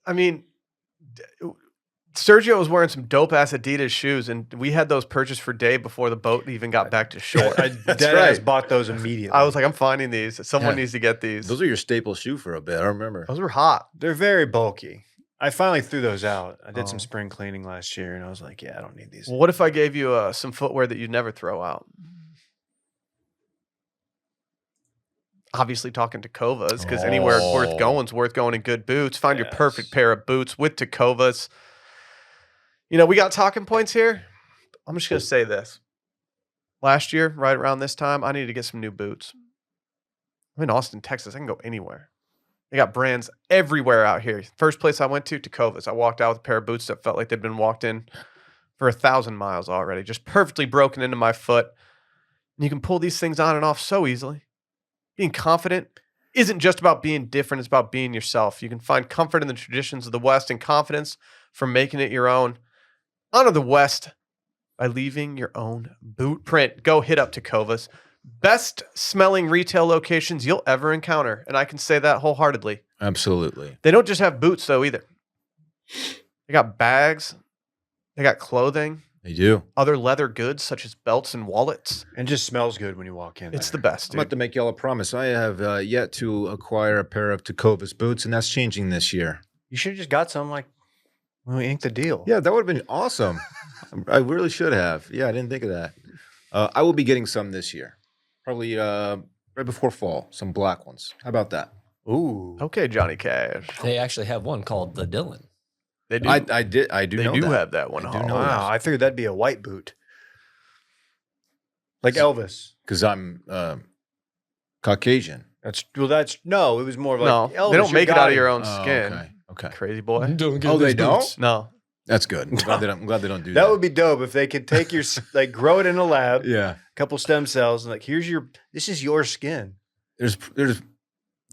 I mean, Sergio was wearing some dope ass Adidas shoes, and we had those purchased for day before the boat even got back to shore. Deadass right. bought those immediately. I was like, I'm finding these. Someone Yeah. needs to get these. Those are your staple shoe for a bit. I remember. Those were hot. they're very bulky. I finally threw those out. I did Oh. some spring cleaning last year, and I was like, yeah, I don't need these. Well, what if I gave you some footwear that you'd never throw out? Obviously, talking Tacovas, because anywhere worth going's worth going in good boots. Find your perfect Yes. pair of boots with Tacovas. You know, we got talking points here. I'm just going to say this. Last year, right around this time, I needed to get some new boots. I'm in Austin, Texas. I can go anywhere. They got brands everywhere out here. First place I went to, Tacovas. I walked out with a pair of boots that felt like they'd been walked in for 1,000 miles already, just perfectly broken into my foot. And you can pull these things on and off so easily. Being confident isn't just about being different, it's about being yourself. You can find comfort in the traditions of the West and confidence from making it your own. Honor the West by leaving your own boot print. Go hit up Tacovas. Best smelling retail locations you'll ever encounter. And I can say that wholeheartedly. Absolutely. They don't just have boots, though, either. They got bags, they got clothing, They do. other leather goods such as belts and wallets. And just smells good when you walk in. It's there. the best, I'm about dude. to make y'all a promise. I have yet to acquire a pair of Tacovas boots, and that's changing this year. You should have just got some like when we inked the deal. Yeah, that would have been awesome. I really should have. Yeah, I didn't think of that. I will be getting some this year, probably right before fall. Some black ones. How about that? Ooh. Okay, Johnny Cash. They actually have one called the Dylan. They do. I do they know do that. have that one. I do Hall. know Wow. I figured that'd be a white boot. Like Elvis. because I'm Caucasian. That's no, it was more of like No, Elvis, they don't make it out of your own Oh, skin. okay. Crazy boy. Don't get Oh, they these don't? boots. No. That's good. I'm glad they don't do that. That would be dope if they could take your like grow it in a lab, Yeah. couple stem cells, and like this is your skin. There's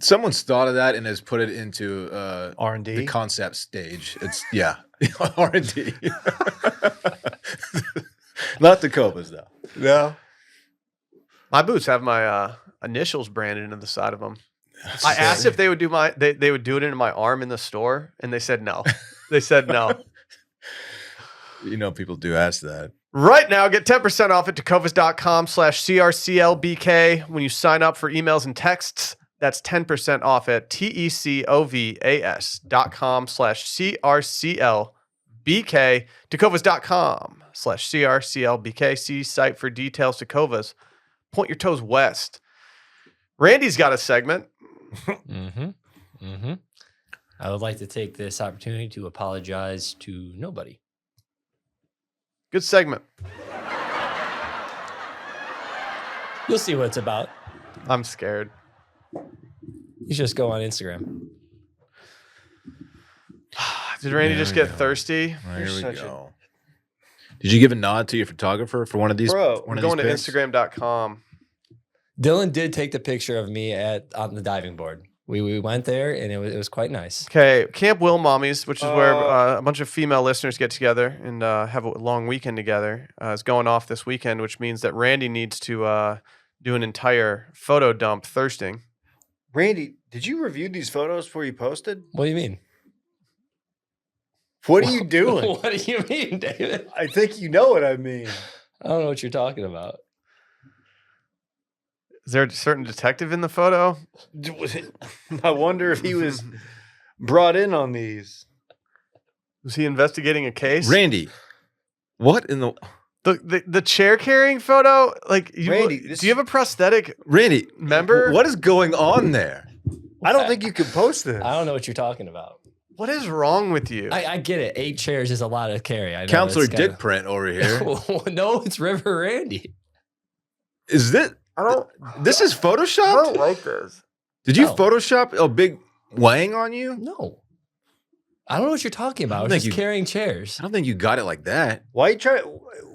someone's thought of that and has put it into the R&D. concept stage. It's R&D. Not the Cobas though. No. My boots have my initials branded into the side of them. I asked if they would do they would do it into my arm in the store, and they said no. They said no. You know, people do ask that. Right now, get 10% off at tecovas.com/CRCLBK when you sign up for emails and texts. That's 10% off at tecovas.com/CRCLBK. Tecovas.com/CRCLBK. See site for details. Tecovas. Point your toes west. Randy's got a segment. I would like to take this opportunity to apologize to nobody. Good segment. You'll see what it's about. I'm scared. You just go on Instagram. Did Randy There just we get go. thirsty? Here we such a- go. Did you give a nod to your photographer for one of these? Bro, one I'm of going to these pics? Instagram.com. Dylan did take the picture of me on the diving board. We went there and it was quite nice. Okay, Camp Will Mommies, which is where a bunch of female listeners get together and have a long weekend together, is going off this weekend, which means that Randy needs to do an entire photo dump thirsting. Randy, did you review these photos before you posted? What do you mean? What are you doing? What do you mean, David? I think you know what I mean. I don't know what you're talking about. Is there a certain detective in the photo? I wonder if he was brought in on these. Was he investigating a case? Randy, what in the The chair carrying photo? Like, Randy, do you have a prosthetic Randy? member? What is going on there? I don't think you could post this. I don't know what you're talking about. What is wrong with you? I get it. 8 chairs is a lot to carry. I know Counselor it's Dick Print over here. no, it's River Randy. Is this? I don't. This is I photoshopped. don't like this. Did you No. Photoshop a big wang on you? No. I don't know what you're talking about. I was think just you- carrying chairs. I don't think you got it like that. Why you try?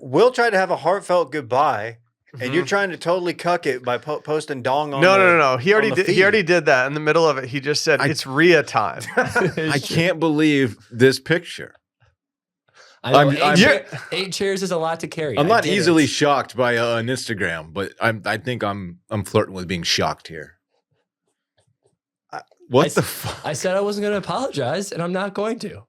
Will tried to have a heartfelt goodbye, and you're Mhm. trying to totally cuck it by posting dong on. No. He already the did. He feed. already did that in the middle of it. He just said it's Rhea time. I can't believe this picture. I know I'm- 8 chairs is a lot to carry. I'm I not get easily it. shocked by an Instagram, but I think I'm flirting with being shocked here. What the fuck? I said I wasn't going to apologize, and I'm not going to.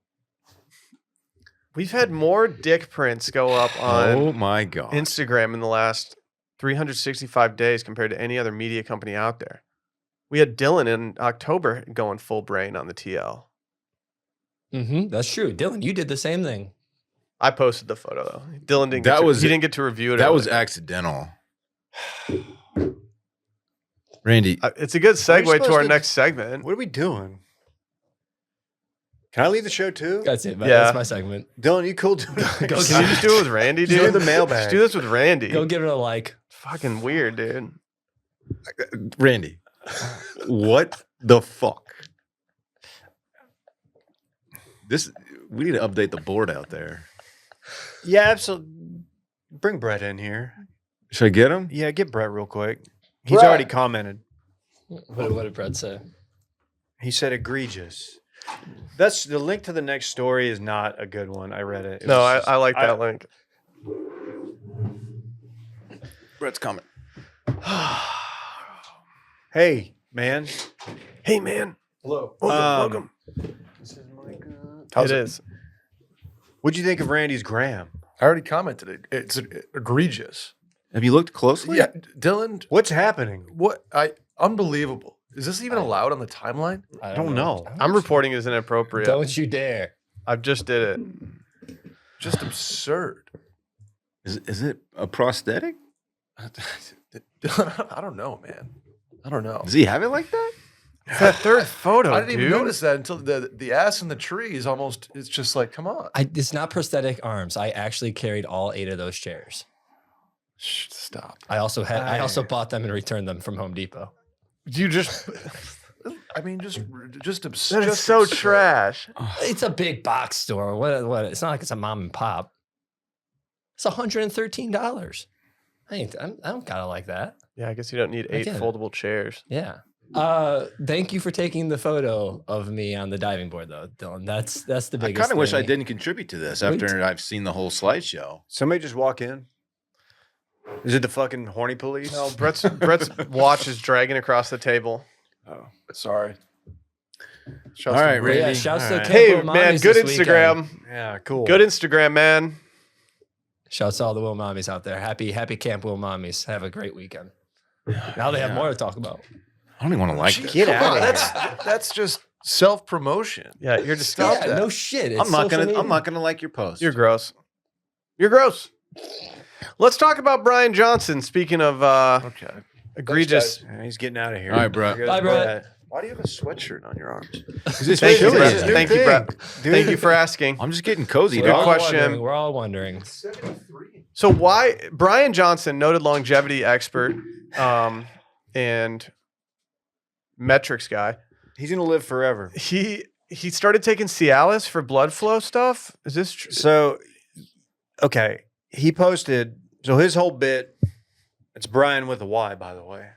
We've had more dick prints go up Oh on my god! Instagram in the last 365 days compared to any other media company out there. We had Dylan in October going full brain on the TL. That's true. Dylan, you did the same thing. I posted the photo though. Dylan didn't. That Get to, was- he didn't get to review it. That or was anything. accidental. Randy, It's a good segue to supposed our to- next segment. What are we doing? Can I leave the show too? That's it. Yeah. That's my segment. Dylan, you cool doing Go Can this? you just do it with Randy, Just dude? do the mailbag. Just do this with Randy. Go give it a like. Fucking weird, dude. Randy, what the fuck? This we need to update the board out there. Yeah, absolutely. Bring Brett in here. Should I get him? Yeah, get Brett real quick. He's Brett. already commented. What did Brett say? He said egregious. That's the link to the next story is not a good one. I read it. It No, was just- I like that link. Brett's coming. Hey, man. Hey, man. Hello. Welcome. How's It is. What'd you think of Randy's gram? I already commented it. It's egregious. Have you looked closely? Yeah, Dylan. What's happening? What? Unbelievable. Is this even allowed on the timeline? I don't know. I'm reporting as inappropriate. Don't you dare. I just did it. Just absurd. Is it a prosthetic? I don't know, man. I don't know. Does he have it like that? It's that third photo, I didn't dude. even notice that until the ass in the tree is almost. It's just like, come on. It's not prosthetic arms. I actually carried all 8 of those chairs. Shh, stop. I also bought them and returned them from Home Depot. You just. I mean, just absurd. That is so trash. It's a big box store. What? It's not like it's a mom and pop. It's $113. I don't got it like that. Yeah, I guess you don't need 8 get it. foldable chairs. Yeah. Thank you for taking the photo of me on the diving board, though, Dylan. That's the I biggest. kind of wish I thing. didn't contribute to this Wait. after I've seen the whole slideshow. Somebody just walk in. Is it the fucking horny police? No, Brett's watch is dragging across the table. Oh, sorry. Show All right, But yeah, Randy. shouts to All right. Camp Hey, Will man, Mommies good this Instagram. weekend. Yeah, cool. Good Instagram, man. Shouts to all the Will Mommies out there. Happy Camp Will Mommies. Have a great weekend. Now they have more to talk about. I don't even want to like this. Get Come out on, of here. that's just self promotion. Yeah, you're just Stop Yeah, that. no shit. It's I'm not social gonna. I'm media. not gonna like your post. You're gross. You're gross. Let's talk about Brian Johnson. Speaking of Okay. egregious. Yeah, he's getting out of here. All right, Brett. There goes Bye, Brett. Why do you have a sweatshirt on your arms? It's Thank you, chilly. Brett. It's a new Thank you, thing. Brett. Dude. Thank you for asking. I'm just getting cozy, Good We're dog. all question. wondering. We're all wondering. 73. So why Brian Johnson, noted longevity expert, and metrics guy, He's gonna live forever. he started taking Cialis for blood flow stuff. Is this true? So, okay, he posted. So his whole bit. It's Brian with a Y, by the way.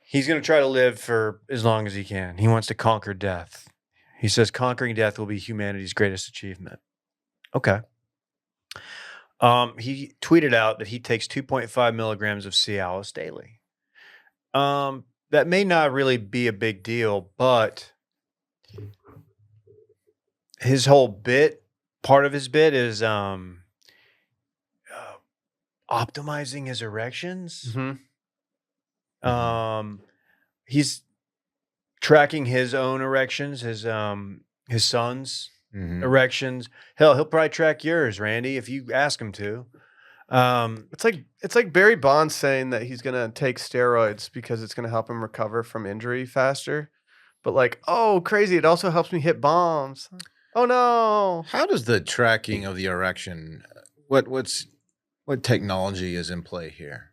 He's gonna try to live for as long as he can. He wants to conquer death. He says conquering death will be humanity's greatest achievement. Okay. He tweeted out that he takes 2.5 milligrams of Cialis daily. That may not really be a big deal, but his whole bit, part of his bit is optimizing his erections. Mhm. He's tracking his own erections, his son's Mhm. erections. Hell, he'll probably track yours, Randy, if you ask him to. It's like Barry Bonds saying that he's gonna take steroids because it's gonna help him recover from injury faster. But like, oh crazy, it also helps me hit bombs. Oh no. How does the tracking of the erection? What technology is in play here?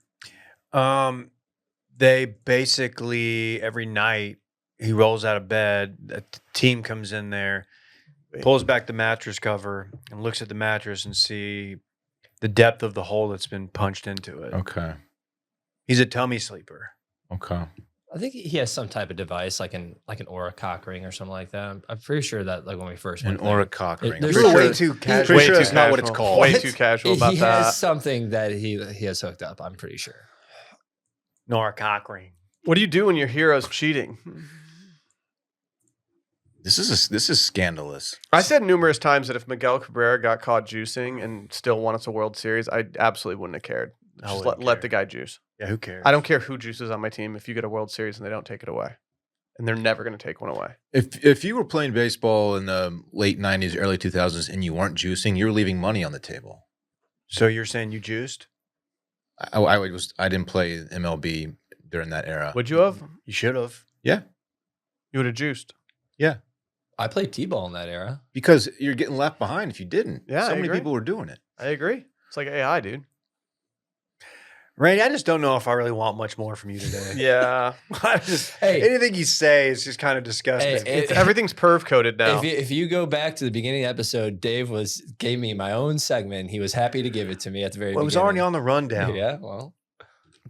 They basically every night he rolls out of bed. The team comes in there, pulls back the mattress cover, and looks at the mattress and see the depth of the hole that's been punched into it. Okay. He's a tummy sleeper. Okay. I think he has some type of device, like an Aura cock ring or something like that. I'm pretty sure that like when we first An went there, Aura cock ring. there's You sure- were way too casual. Way sure too that's not what it's casual. called. Way too casual about he that. has something that he has hooked up. I'm pretty sure. Nor cock ring. What do you do when your hero's cheating? This is scandalous. I said numerous times that if Miguel Cabrera got caught juicing and still won us a World Series, I absolutely wouldn't have cared. I Just wouldn't let care. the guy juice. Yeah, who cares? I don't care who juices on my team if you get a World Series and they don't take it away. And they're never going to take one away. If you were playing baseball in the late 90s, early 2000s, and you weren't juicing, you were leaving money on the table. So you're saying you juiced? I didn't play MLB during that era. Would you have? You should have. Yeah, You would have juiced. I played t-ball in that era. because you're getting left behind if you didn't. Yeah, so I many agree. people were doing it. I agree. It's like AI, dude. Randy, I just don't know if I really want much more from you today. Yeah. Hey. Anything you say is just kind of disgusting. Hey, Everything's perv coded now. If you go back to the beginning of the episode, Dave gave me my own segment. He was happy to give it to me at the very Well, it was beginning. already on the rundown. Yeah, well,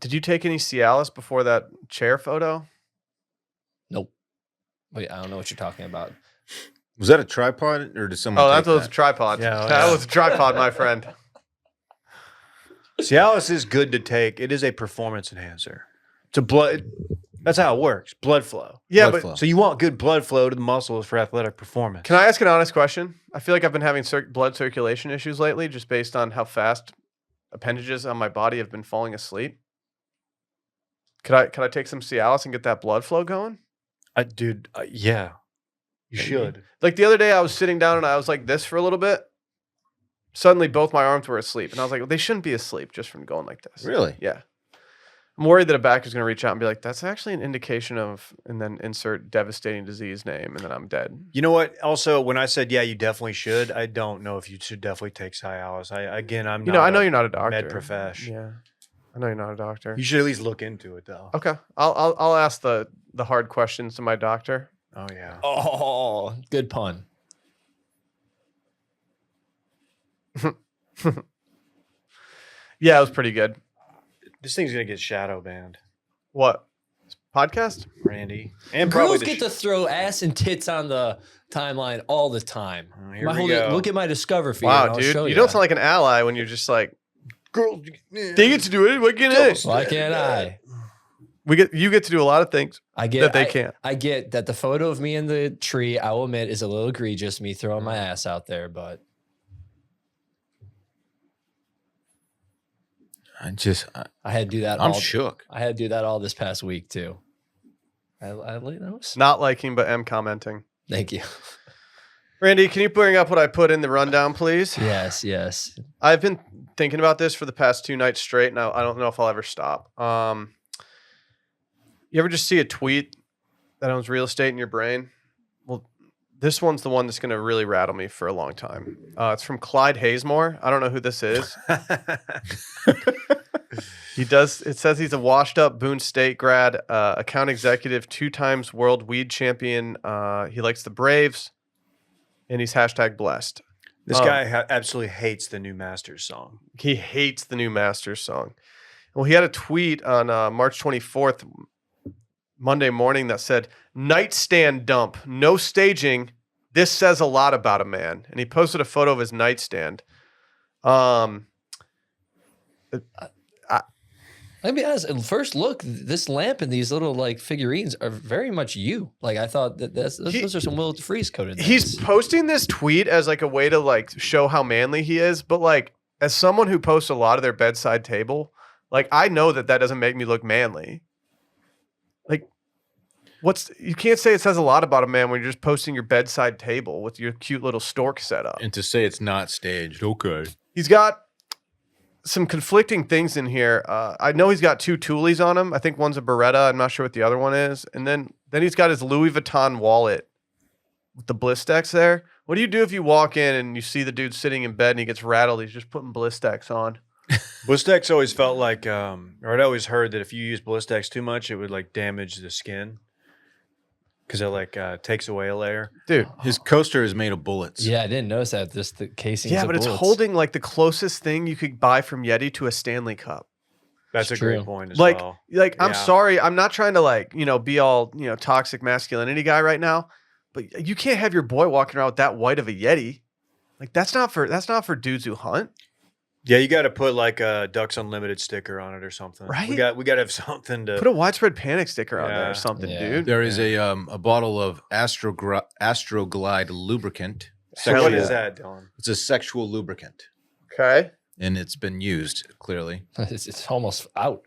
Did you take any Cialis before that chair photo? nope. Wait, I don't know what you're talking about. Was that a tripod or did someone? Oh, take that was a that? tripod. Yeah, that yeah. was a tripod, my friend. Cialis is good to take. It is a performance enhancer. It's a blood. That's how it works. Blood flow. Yeah, Blood but flow. So you want good blood flow to the muscles for athletic performance. can I ask an honest question? I feel like I've been having blood circulation issues lately just based on how fast appendages on my body have been falling asleep. Could I take some Cialis and get that blood flow going? Dude, yeah, you Maybe. should. Like the other day, I was sitting down and I was like this for a little bit. Suddenly, both my arms were asleep, and I was like, well, "They shouldn't be asleep just from going like this." Really? Yeah. I'm worried that a back is going to reach out and be like, "That's actually an indication of," and then insert devastating disease name, and then I'm dead. You know what? Also, when I said yeah, you definitely should. I don't know if you should definitely take Cialis. I'm You not. know, I know you're not a doctor. med profesh. Yeah, I know you're not a doctor. You should at least look into it though. Okay, I'll ask the hard questions to my doctor. Oh yeah. Oh, good pun. Yeah, it was pretty good. This thing's gonna get shadow banned, What podcast? Randy, and probably Girls get to throw ass and tits on the timeline all the time. Oh, here we go. Look at my Discover feed. and Wow, I'll dude, show you ya. don't sound like an ally when you're just like, girl. they get to do it. What can I? Why can't I? You get to do a lot of things I get that they I- can't. I get that the photo of me in the tree, I will admit, is a little egregious. Me throwing my ass out there, but I had to do that. I'm all, shook. I had to do that all this past week too. That was, Not liking, but am commenting. thank you. Randy, can you bring up what I put in the rundown, please? Yes, yes. I've been thinking about this for the past 2 nights straight, and I don't know if I'll ever stop. You ever just see a tweet that owns real estate in your brain? Well, this one's the one that's going to really rattle me for a long time. It's from Clyde Hazemore. I don't know who this is. It says he's a washed-up Boone State grad, account executive, 2 times world weed champion. He likes the Braves, and he's #blessed. This guy absolutely hates the new Masters song. He hates the new Masters song. Well, he had a tweet on March 24th, Monday morning, that said, "Nightstand dump, no staging. This says a lot about a man." And he posted a photo of his nightstand. Let me be honest. At first look, this lamp and these little like figurines are very much you. Like I thought that those are some Will Freeze coded things. He's posting this tweet as like a way to like show how manly he is, but like as someone who posts a lot of their bedside table, like I know that doesn't make me look manly. Like you can't say it says a lot about a man when you're just posting your bedside table with your cute little stork setup. And to say it's not staged, okay. He's got some conflicting things in here. I know he's got 2 Toolies on him. I think one's a Beretta. I'm not sure what the other one is. And then he's got his Louis Vuitton wallet with the Blistex there. What do you do if you walk in and you see the dude sitting in bed and he gets rattled? He's just putting Blistex on. Blistex always felt like, or I'd always heard that if you use Blistex too much, it would like damage the skin because it like takes away a layer. Dude. His coaster is made of bullets. Yeah, I didn't notice that. Just the casing. Yeah, but it's holding like the closest thing you could buy from Yeti to a Stanley Cup. That's It's a great true. point as Like, well. I'm Yeah. sorry, I'm not trying to like, be all, toxic masculinity guy right now, but you can't have your boy walking around with that white of a Yeti. Like that's not for dudes who hunt. Yeah, you got to put like a Ducks Unlimited sticker on it or something. Right? We got to have something to Put a widespread panic sticker on there Yeah. or something, Yeah. dude. There is a bottle of Astroglide lubricant. So Hell what yeah. is that, Dylan? It's a sexual lubricant, Okay. and it's been used clearly. It's almost out.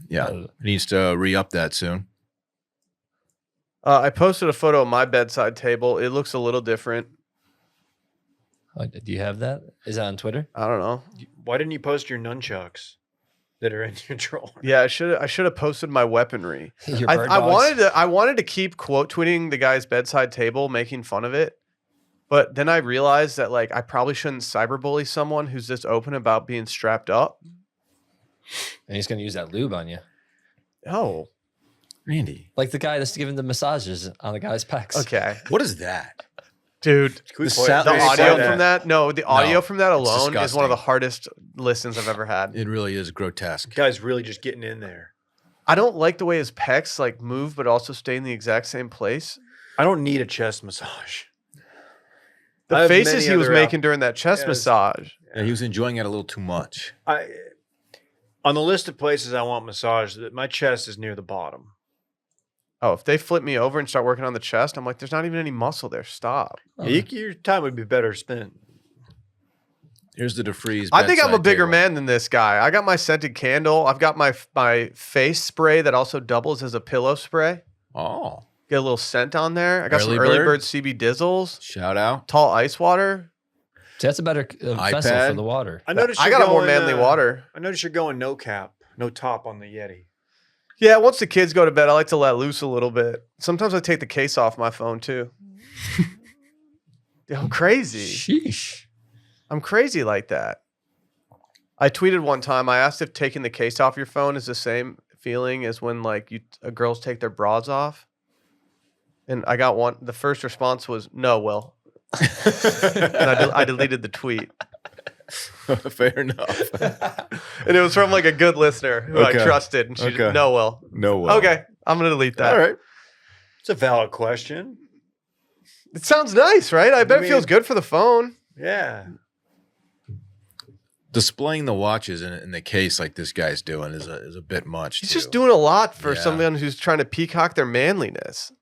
Yeah, it needs to re-up that soon. I posted a photo of my bedside table. It looks a little different. Do you have that? Is that on Twitter? I don't know. Why didn't you post your nunchucks that are in your drawer? Yeah, I should have posted my weaponry. Your I bird dogs? wanted to keep quote tweeting the guy's bedside table, making fun of it. But then I realized that like I probably shouldn't cyberbully someone who's just open about being strapped up. And he's going to use that lube on you. Oh, Randy, Like the guy that's giving the massages on the guy's pecs. okay. what is that? Dude, Can we The play- sound- the Randy, audio say from that, the audio No, from that it's alone is one of the disgusting. hardest listens I've ever had. It really is grotesque. Guy's really just getting in there. I don't like the way his pecs like move, but also stay in the exact same place. I don't need a chest massage. I The have faces many he was other making during that chest Yes. massage. Yeah, he was enjoying it a little too much. On the list of places I want massage, my chest is near the bottom. Oh, if they flip me over and start working on the chest, I'm like, there's not even any muscle there. Stop. Oh. Your time would be better spent. Here's the DeFreeze. I think I'm a bedside bigger table. man than this guy. I got my scented candle. I've got my face spray that also doubles as a pillow spray. Oh, Get a little scent on there. I got some Early early bird? bird CB Dizzles, shout out. tall ice water. So that's a better vessel iPad. for the water. I noticed I you're got a more going, manly water. I noticed you're going no cap, no top on the Yeti. Yeah, once the kids go to bed, I like to let loose a little bit. Sometimes I take the case off my phone too. I'm crazy. Sheesh. I'm crazy like that. I tweeted one time. I asked if taking the case off your phone is the same feeling as when like girls take their bras off. And I got one. The first response was no, Will. And I deleted the tweet. Fair enough. And it was from like a good listener who I Okay. trusted. And she Okay. no, Will. No way. Okay, I'm gonna delete that. All right. It's a valid question. It sounds nice, right? I bet it mean- feels good for the phone. Yeah. Displaying the watches in the case like this guy's doing is a bit much. He's too. just doing a lot for Yeah. someone who's trying to peacock their manliness.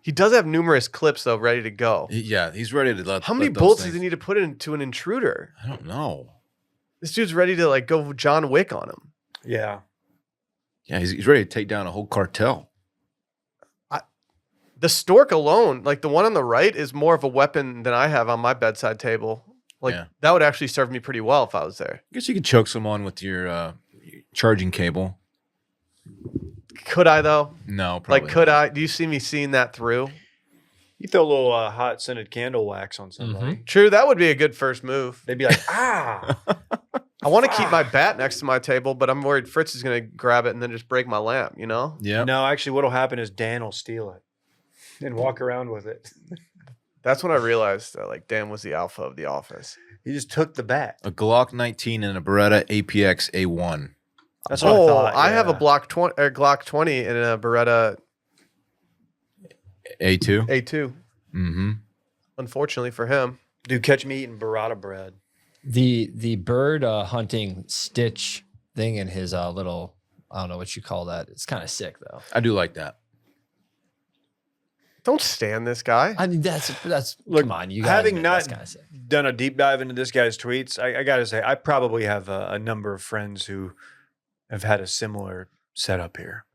He does have numerous clips though ready to go. Yeah, he's ready to let. How many let those bullets does things- he need to put into an intruder? I don't know. This dude's ready to like go John Wick on him. Yeah. Yeah, he's ready to take down a whole cartel. The stork alone, like the one on the right, is more of a weapon than I have on my bedside table. Like Yeah. that would actually serve me pretty well if I was there. I guess you could choke someone with your charging cable. Could I though? No, probably. Like, could I? Do you see me seeing that through? You throw a little hot scented candle wax on somebody. True, that would be a good first move. They'd be like, ah. I want to keep my bat next to my table, but I'm worried Fritz is going to grab it and then just break my lamp, you know? Yeah. No, actually, what'll happen is Dan will steal it and walk around with it. That's when I realized that like Dan was the alpha of the office. He just took the bat. A Glock 19 and a Beretta APX A1. That's what I thought. I have a yeah. Glock 20 and a Beretta A2. A2. Mm-hmm. Unfortunately for him. Dude, catch me eating burrata bread. The bird hunting stitch thing in his little, I don't know what you call that. It's kind of sick though. I do like that. Don't stand this guy. I mean, that's Look, come on, you gotta having admit not that's kind of sick. done a deep dive into this guy's tweets, I got to say, I probably have a number of friends who have had a similar setup here.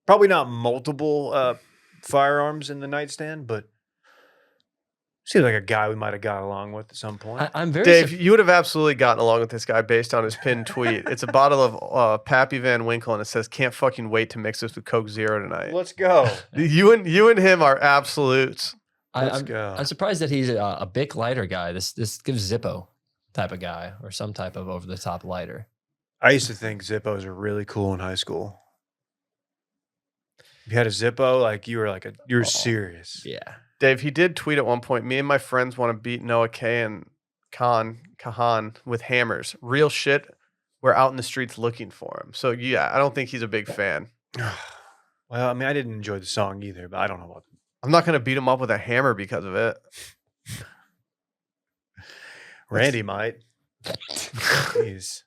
Probably not multiple firearms in the nightstand, but seems like a guy we might have got along with at some point. I'm very Dave, you would have absolutely gotten along with this guy based on his pinned tweet. It's a bottle of Pappy Van Winkle, and it says, "Can't fucking wait to mix this with Coke Zero tonight." Let's go. You and him are absolutes. Let's I'm go. surprised that he's a Bic lighter guy. This gives Zippo type of guy or some type of over the top lighter. I used to think Zippos were really cool in high school. If you had a Zippo, like you were serious. Yeah. Dave, he did tweet at one point, me and my friends want to beat Noah Kahan with hammers. Real shit. We're out in the streets looking for him. So, yeah, I don't think he's a big fan. Well, I mean, I didn't enjoy the song either, but I don't know what. I'm not going to beat him up with a hammer because of it. Randy might. Jeez.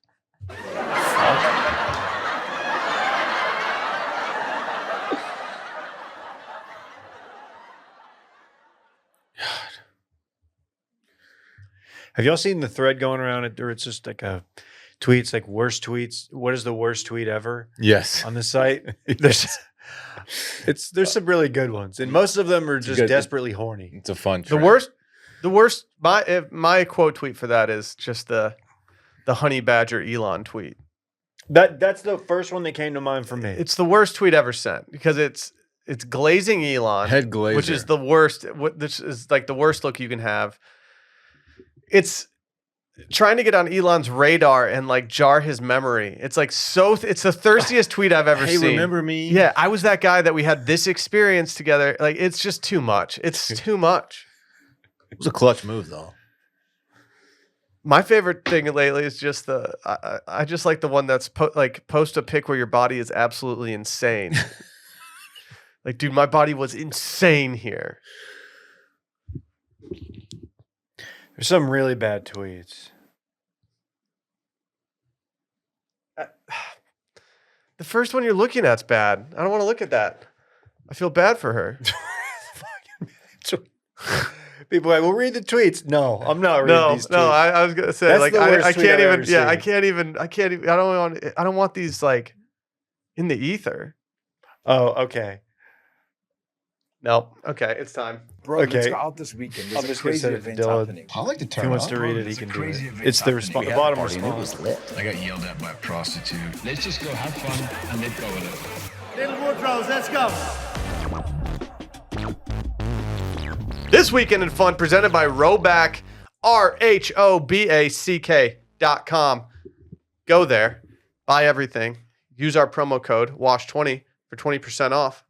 Have y'all seen the thread going around, or it's just like a tweets, like worst tweets? What is the worst tweet ever Yes. on the site? There's some really good ones, and most of them are just good- desperately horny. It's a fun The trend. worst. My quote tweet for that is just the honey badger Elon tweet. That's the first one that came to mind for me. It's the worst tweet ever sent because it's glazing Elon, Head glazer. which is the worst. This is like the worst look you can have. It's trying to get on Elon's radar and like jar his memory. It's like it's the thirstiest tweet I've ever Hey, seen. remember me? Yeah, I was that guy that we had this experience together. Like it's just too much. It's too much. It was a clutch move, though. My favorite thing lately is just I just like the one that's post a pic where your body is absolutely insane. Like, dude, my body was insane here. There's some really bad tweets. The first one you're looking at's bad. I don't want to look at that. I feel bad for her. People are like, well, read the tweets. No, I'm not reading these tweets. I was gonna say That's like the worst I tweet can't I've even. ever Yeah, I seen. can't even. I don't want these like in the ether. Oh, okay. No. Okay, it's time. Bro, let's Okay. go out this weekend. I'm There's a just gonna crazy send it to event Dylan. happening. I like to If turn he wants up. to read it, he There's a can do crazy it. event It's the happening. the bottom response. I got yelled at by a prostitute. Let's just go have fun and let go with it. Little Woodrows, let's go. This weekend in fun presented by Roback, RHOBACK.com. Go there, buy everything. Use our promo code WASH20 for 20% off.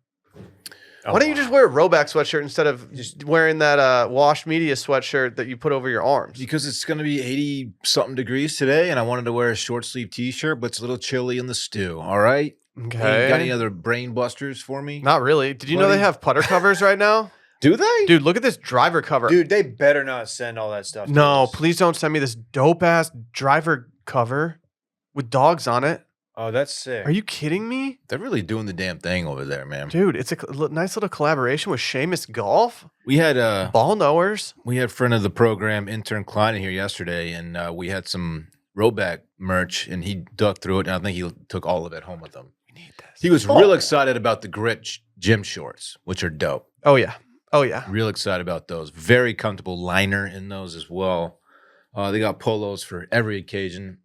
Why don't you just wear a Roback sweatshirt instead of just wearing that Wash Media sweatshirt that you put over your arms? Because it's going to be 80 something degrees today, and I wanted to wear a short sleeve t-shirt, but it's a little chilly in the stew. All right. Okay. Hey, you got any other brain busters for me? Not really. Did you know they have putter covers right now? Do they? Dude, look at this driver cover. Dude, they better not send all that stuff. to No, us. please don't send me this dope ass driver cover with dogs on it. Oh, that's sick. Are you kidding me? They're really doing the damn thing over there, man. Dude, it's a nice little collaboration with Seamus Golf. We had Ball knowers. friend of the program, intern Klein, in here yesterday, and we had some Roback merch, and he dug through it, and I think he took all of it home with him. We need this. He was real excited about the grit gym shorts, which are dope. Oh, yeah. Oh, yeah. Real excited about those. Very comfortable liner in those as well. They got polos for every occasion.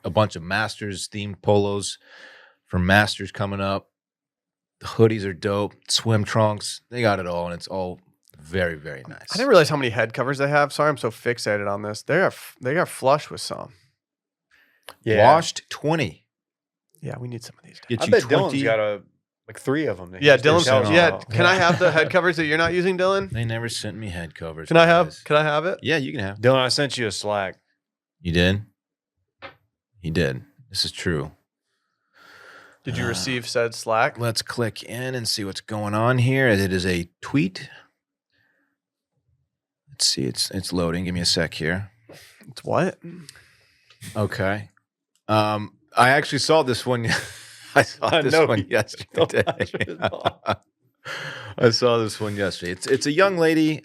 A bunch of Masters themed polos for Masters coming up. The hoodies are dope. Swim trunks. They got it all, and it's all very, very nice. I didn't realize how many head covers they have. Sorry, I'm so fixated on this. They got flush with some. Yeah. Washed 20. Yeah, we need some of these. Get I you bet 20. Dylan's got like 3 of them. that Yeah, he's been Dylan's. selling Yeah, out. can I have the head covers that you're not using, Dylan? They never sent me head covers. Can I guys. have it? Yeah, you can have. Dylan, I sent you a Slack. You did? He did. This is true. Did you receive said Slack? Let's click in and see what's going on here. It is a tweet. Let's see. It's loading. Give me a sec here. It's what? Okay. I actually saw this one. I saw this know one you- yesterday. I saw this one yesterday. It's a young lady.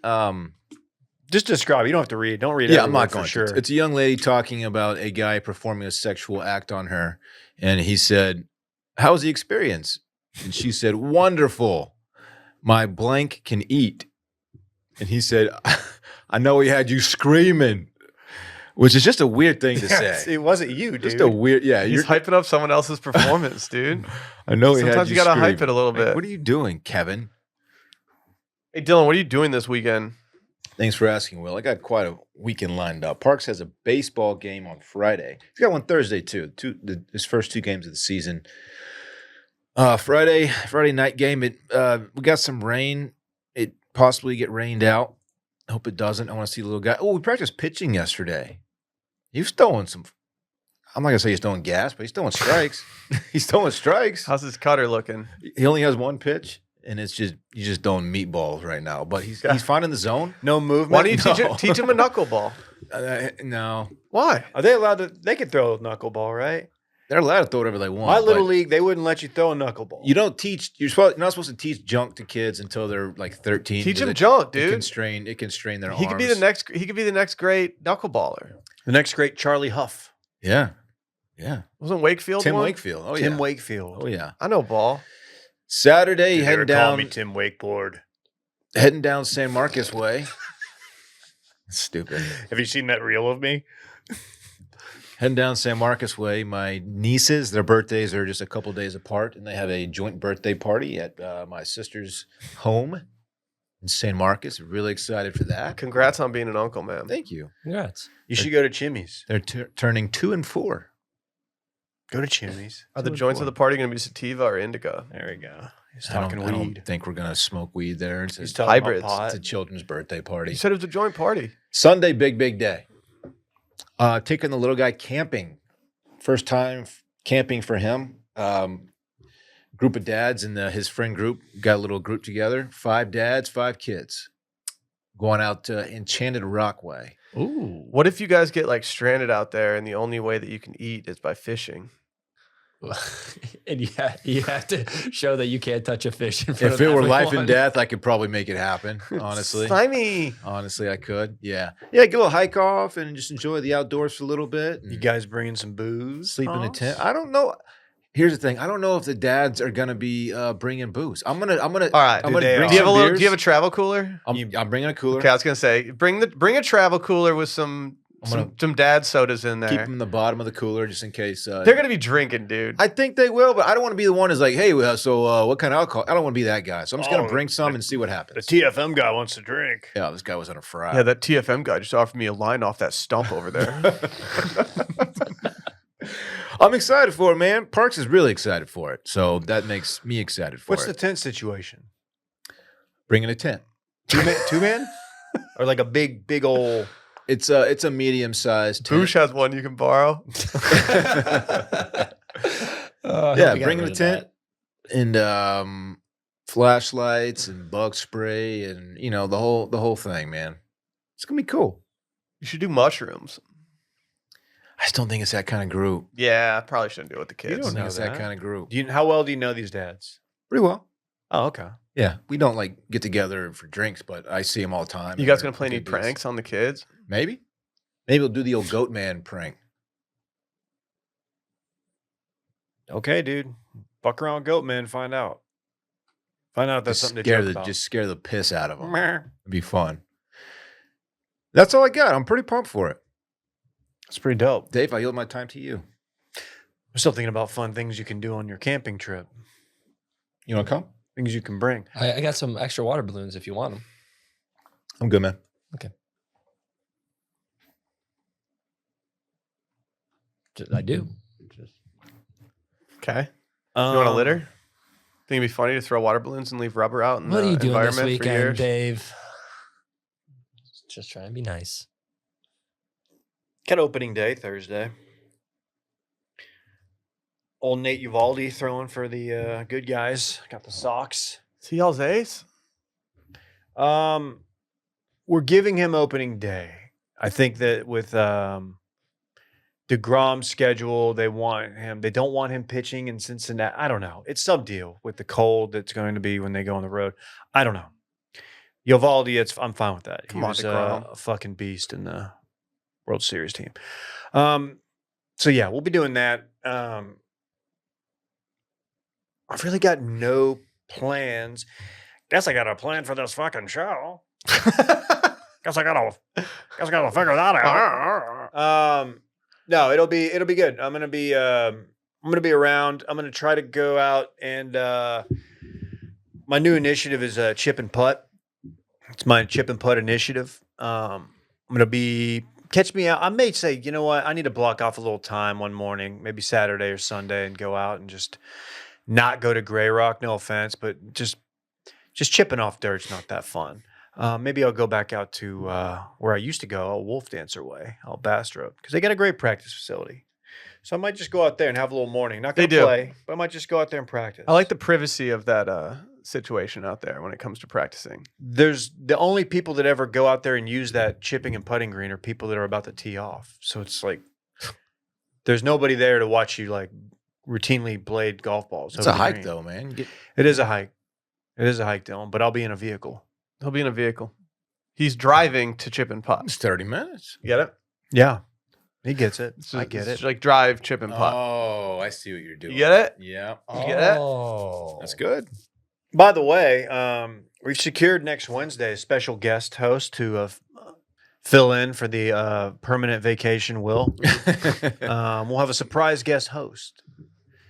Just describe. You don't have to read. Don't read. Yeah, every I'm word not for going sure. to. It's a young lady talking about a guy performing a sexual act on her, and he said, "How was the experience?" And she said, "Wonderful. My blank can eat." And he said, "I know he had you screaming," which is just a weird thing to say. It wasn't you, dude. Just a weird, yeah. He's hyping up someone else's performance, dude. I know he had Sometimes you you gotta screaming. hype it a little Like, bit. what are you doing, Kevin? Hey, Dylan, what are you doing this weekend? Thanks for asking, Will. I got quite a weekend lined up. Parks has a baseball game on Friday. He's got one Thursday too. His first 2 games of the season. Friday night game. We got some rain. It possibly get rained out. I hope it doesn't. I want to see the little guy. Oh, we practiced pitching yesterday. He was throwing some. I'm not gonna say he's throwing gas, but he's throwing strikes. He's throwing strikes. How's his cutter looking? He only has 1 pitch, and it's just he's just throwing meatballs right now. But he's finding the zone. No movement. Why don't you teach him a knuckleball? No, Why? Are they allowed to? They can throw a knuckleball, right? they're allowed to throw whatever they want. My little but league, they wouldn't let you throw a knuckleball. You don't teach. You're not supposed to teach junk to kids until they're like 13. Teach them because junk, It dude. can strain their He arms. could be the next. He could be the next great knuckleballer. The next great Charlie Huff. Yeah, yeah. Wasn't Wakefield Tim one? Wakefield. Oh Tim yeah. Wakefield. Oh yeah. I know ball. Saturday, heading down Tim Wakeboard. San Marcos way. Stupid. Have you seen that reel of me? Heading down San Marcos way. My nieces, their birthdays are just a couple days apart, and they have a joint birthday party at my sister's home in San Marcos. Really excited for that. Congrats on being an uncle, man. Thank you. Congrats. You should go to Chimmy's. They're turning 2 and 4. Go to Chimmy's. Are the joints of the party going to be sativa or indica? There we go. He's I talking don't weed. think we're gonna smoke weed there. It's He's a, talking hybrids. about pot. it's a children's birthday party. You said it was a joint party. Sunday, big day. Taking the little guy camping. First time camping for him. Group of dads and his friend group got a little group together. 5 dads, 5 kids. Going out to Enchanted Rockway. Ooh. What if you guys get like stranded out there and the only way that you can eat is by fishing? And you have to show that you can't touch a fish in front If of it were life everyone. and death, I could probably make it happen. Honestly, Slimy. honestly, I could. Yeah, get a little hike off and just enjoy the outdoors for a little bit. You guys bringing some booze? Sleep in a Hoss? tent. I don't know. Here's the thing. I don't know if the dads are gonna be bringing booze. I'm gonna. All right. I'm Dude, gonna they bring are. Do you have a some little? beers. Do you have a travel cooler? I'm bringing a cooler. Okay, I was gonna say bring a travel cooler with some dad sodas in there. Keep them in the bottom of the cooler just in case. They're gonna be drinking, dude. I think they will, but I don't want to be the one who's like, hey, so what kind of alcohol? I don't want to be that guy. So I'm just gonna Oh, bring some the- and see what The happens. TFM guy wants to drink. Yeah, this guy was on a fry. Yeah, that TFM guy just offered me a line off that stump over there. I'm excited for it, man. Parks is really excited for it, so that makes me excited for What's the it. tent situation? Bringing a tent. Two man? Or like a big old. It's a medium sized tent. Boosh has one you can borrow. Oh, I hope Yeah, we got bringing rid a of tent that. and flashlights and bug spray and the whole thing, man. It's gonna be cool. You should do mushrooms. I just don't think it's that kind of group. Yeah, I probably shouldn't do it with the I kids. don't think know it's that that. kind of group. How well do you know these dads? Pretty well. Oh, okay. Yeah, we don't like get together for drinks, but I see them all the time. You guys They're gonna play any good dudes. pranks on the kids? Maybe we'll do the old goat man prank. Okay, dude. Fuck around goat man, find out. Find out if that's Just something to joke about. just scare the piss out of them. Meh. It'd be fun. That's all I got. I'm pretty pumped for it. It's pretty dope. Dave, I yield my time to you. I'm still thinking about fun things you can do on your camping trip. You want to come? Things you can bring. I got some extra water balloons if you want them. I'm good, man. I do. Okay. You want a litter? Think it'd be funny to throw water balloons and leave rubber out in What the are you doing this environment for weekend, years? Dave? Just trying to be nice. Got opening day Thursday. Old Nate Uvalde throwing for the good guys. Got the socks. Is he y'all's ace? We're giving him opening day. I think that with DeGrom's schedule, they don't want him pitching in Cincinnati. I don't know. It's some deal with the cold that's going to be when they go on the road. I don't know. Uvalde, I'm fine with that. Come he on, was DeGrom. a fucking beast in the World Series team. So yeah, we'll be doing that. I've really got no plans. Guess I got a plan for this fucking show. Guess I gotta figure that out. No, it'll be good. I'm gonna be around. I'm gonna try to go out and my new initiative is chip and putt. It's my chip and putt initiative. I'm gonna be catch me out. I may say, you know what? I need to block off a little time one morning, maybe Saturday or Sunday, and go out and just not go to Grey Rock. No offense, but just chipping off dirt's not that fun. Maybe I'll go back out to where I used to go, Wolf Dancer Way, out Bastrop, because they got a great practice facility. So I might just go out there and have a little morning. Not gonna They do. play, but I might just go out there and practice. I like the privacy of that situation out there when it comes to practicing. There's the only people that ever go out there and use that chipping and putting green are people that are about to tee off. So it's like there's nobody there to watch you like routinely blade golf balls. It's a over the hike, green. though, man. It is a hike. It is a hike, Dylan, but I'll be in a vehicle. He'll be in a vehicle. He's driving to chip and putt. It's 30 minutes. You get it? Yeah. He gets it. It's I get it's it. like drive, chip and putt. Oh, I see what you're doing. You get it? Yeah. You get it? Oh, That's good. By the way, we've secured next Wednesday a special guest host to fill in for the permanent vacation, Will. We'll have a surprise guest host.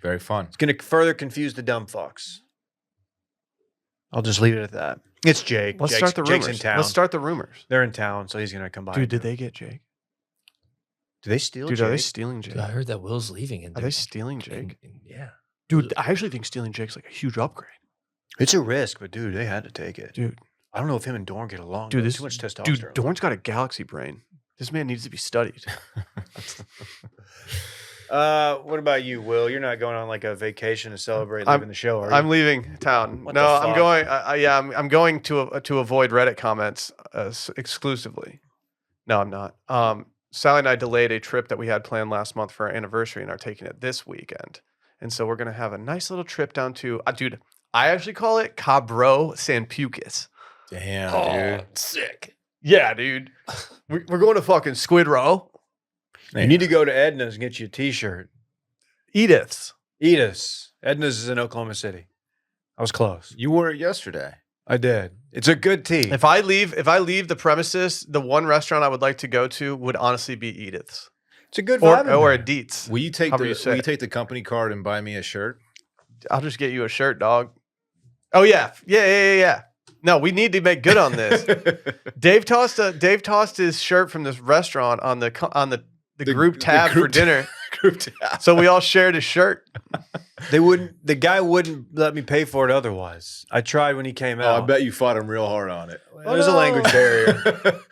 Very fun. It's going to further confuse the dumb fucks. I'll just leave it at that. It's Jake. Let's Jake's, start the Jake's rumors. in town. Let's start the rumors. They're in town, so he's going to come by. Dude, did they get Jake? Do they steal Dude, Jake? are they stealing Jake? dude, I heard that Will's leaving. And Are they stealing Jake? yeah. Dude, I actually think stealing Jake's like a huge upgrade. It's a risk, but dude, they had to take it. Dude, I don't know if him and Dorn get along. Dude, though. this- too much testosterone. dude, Dorn's got a galaxy brain. This man needs to be studied. What about you, Will? You're not going on like a vacation to celebrate leaving the show, are you? I'm leaving town. What No, the I'm fuck? going. I'm going to avoid Reddit comments exclusively. No, I'm not. Sally and I delayed a trip that we had planned last month for our anniversary and are taking it this weekend. And so we're gonna have a nice little trip down to, dude. I actually call it Cabro San Pucas. Damn, dude. Sick. Yeah, dude. We're going to fucking Squid Row. You need to go to Edna's and get you a T-shirt. Edith's. Edith's. Edna's is in Oklahoma City. I was close. You wore it yesterday. I did. It's a good tea. If I leave the premises, the one restaurant I would like to go to would honestly be Edith's It's a good or vibe. in a there. Dietz. Will you take However you say will you it. take the company card and buy me a shirt? I'll just get you a shirt, dog. Oh yeah. No, we need to make good on this. Dave tossed his shirt from this restaurant on the group tab for group dinner. Group tab. So we all shared his shirt. The guy wouldn't let me pay for it otherwise. I tried when he came Oh, out. I bet you fought him real hard on it. There's a language barrier.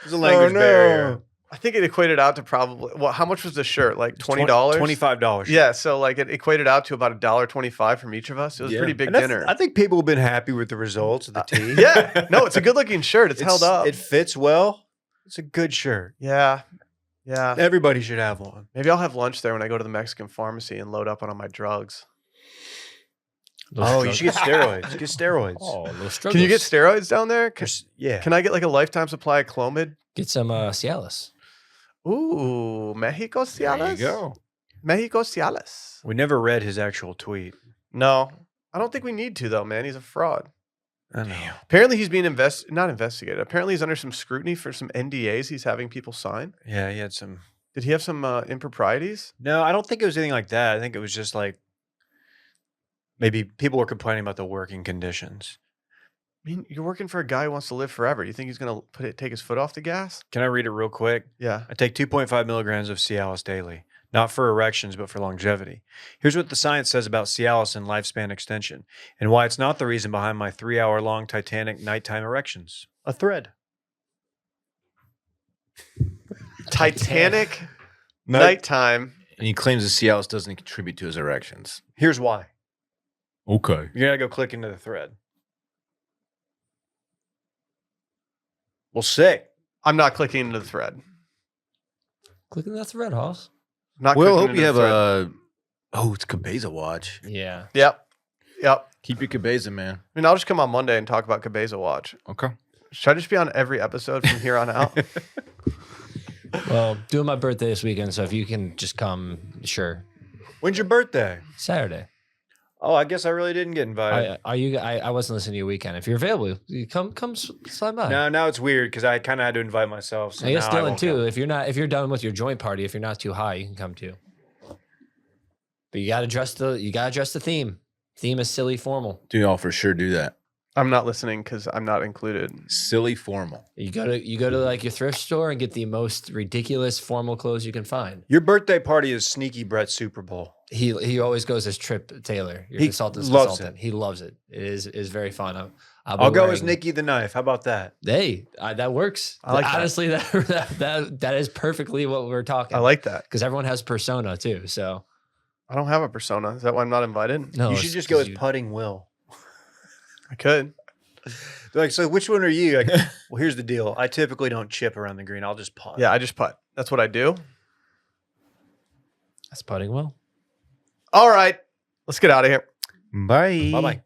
There's a language barrier. I think it equated out to probably how much was the shirt? Like $20? $25. Yeah, so like it equated out to about $1.25 from each of us. It was a Yeah. pretty big And that's- dinner. I think people have been happy with the results of the tea. Yeah. No, it's a good looking shirt. It's held up. It fits well. It's a good shirt. Yeah. Yeah. Everybody should have one. Maybe I'll have lunch there when I go to the Mexican pharmacy and load up on all my drugs. You should get steroids. Get steroids. Oh, those Can you get struggles. steroids down there? Yeah. Can I get like a lifetime supply of Clomid? Get some Cialis. Ooh, Mexico Cialis. There you go. Mexico Cialis. We never read his actual tweet. No, I don't think we need to though, man. He's a fraud. I know. Apparently, he's being not investigated. Apparently, he's under some scrutiny for some NDAs he's having people sign. Yeah, he had some. Did he have some improprieties? No, I don't think it was anything like that. I think it was just like maybe people were complaining about the working conditions. I mean, you're working for a guy who wants to live forever. You think he's gonna take his foot off the gas? Can I read it real quick? Yeah. I take 2.5 milligrams of Cialis daily, not for erections, but for longevity. Here's what the science says about Cialis and lifespan extension, and why it's not the reason behind my 3-hour-long Titanic nighttime erections. A thread. Titanic nighttime. And he claims the Cialis doesn't contribute to his erections. Here's why. Okay. You're going to go click into the thread. Well, sick. I'm not clicking into the thread. Click on that thread, Hoss. Not Well, clicking hope you into have the thread. it's Cabeza watch. Yeah. Yep. Keep your Cabeza, man. I mean, I'll just come on Monday and talk about Cabeza Watch. Okay. Should I just be on every episode from here on out? Well, doing my birthday this weekend, so if you can just come, sure. When's your birthday? Saturday. Oh, I guess I really didn't get invited. I wasn't listening to your weekend. If you're available, you come slide by. No, now it's weird because I kind of had to invite myself. So I guess now Dylan won't too. come. If you're done with your joint party, if you're not too high, you can come too. But you gotta dress the theme. Theme is silly formal. Do y'all for sure do that? I'm not listening because I'm not included. Silly formal. You go to like your thrift store and get the most ridiculous formal clothes you can find. Your birthday party is Sneaky Brett's Super Bowl. He always goes as Trip Taylor, your He consultant's loves consultant. it. He loves it. It is very fun. I'll go as Nikki the Knife. How about that? Hey, that works. I like that. Honestly, that is perfectly what we're talking. I like that. because everyone has persona too. So I don't have a persona. Is that why I'm not invited? no, You it's should just go 'cause as Putting Will. I could. They're like, so which one are you? Like, well, here's the deal. I typically don't chip around the green. I'll just putt. Yeah, I just putt. That's what I do. that's putting well. All right. Let's get out of here. Bye. Bye-bye.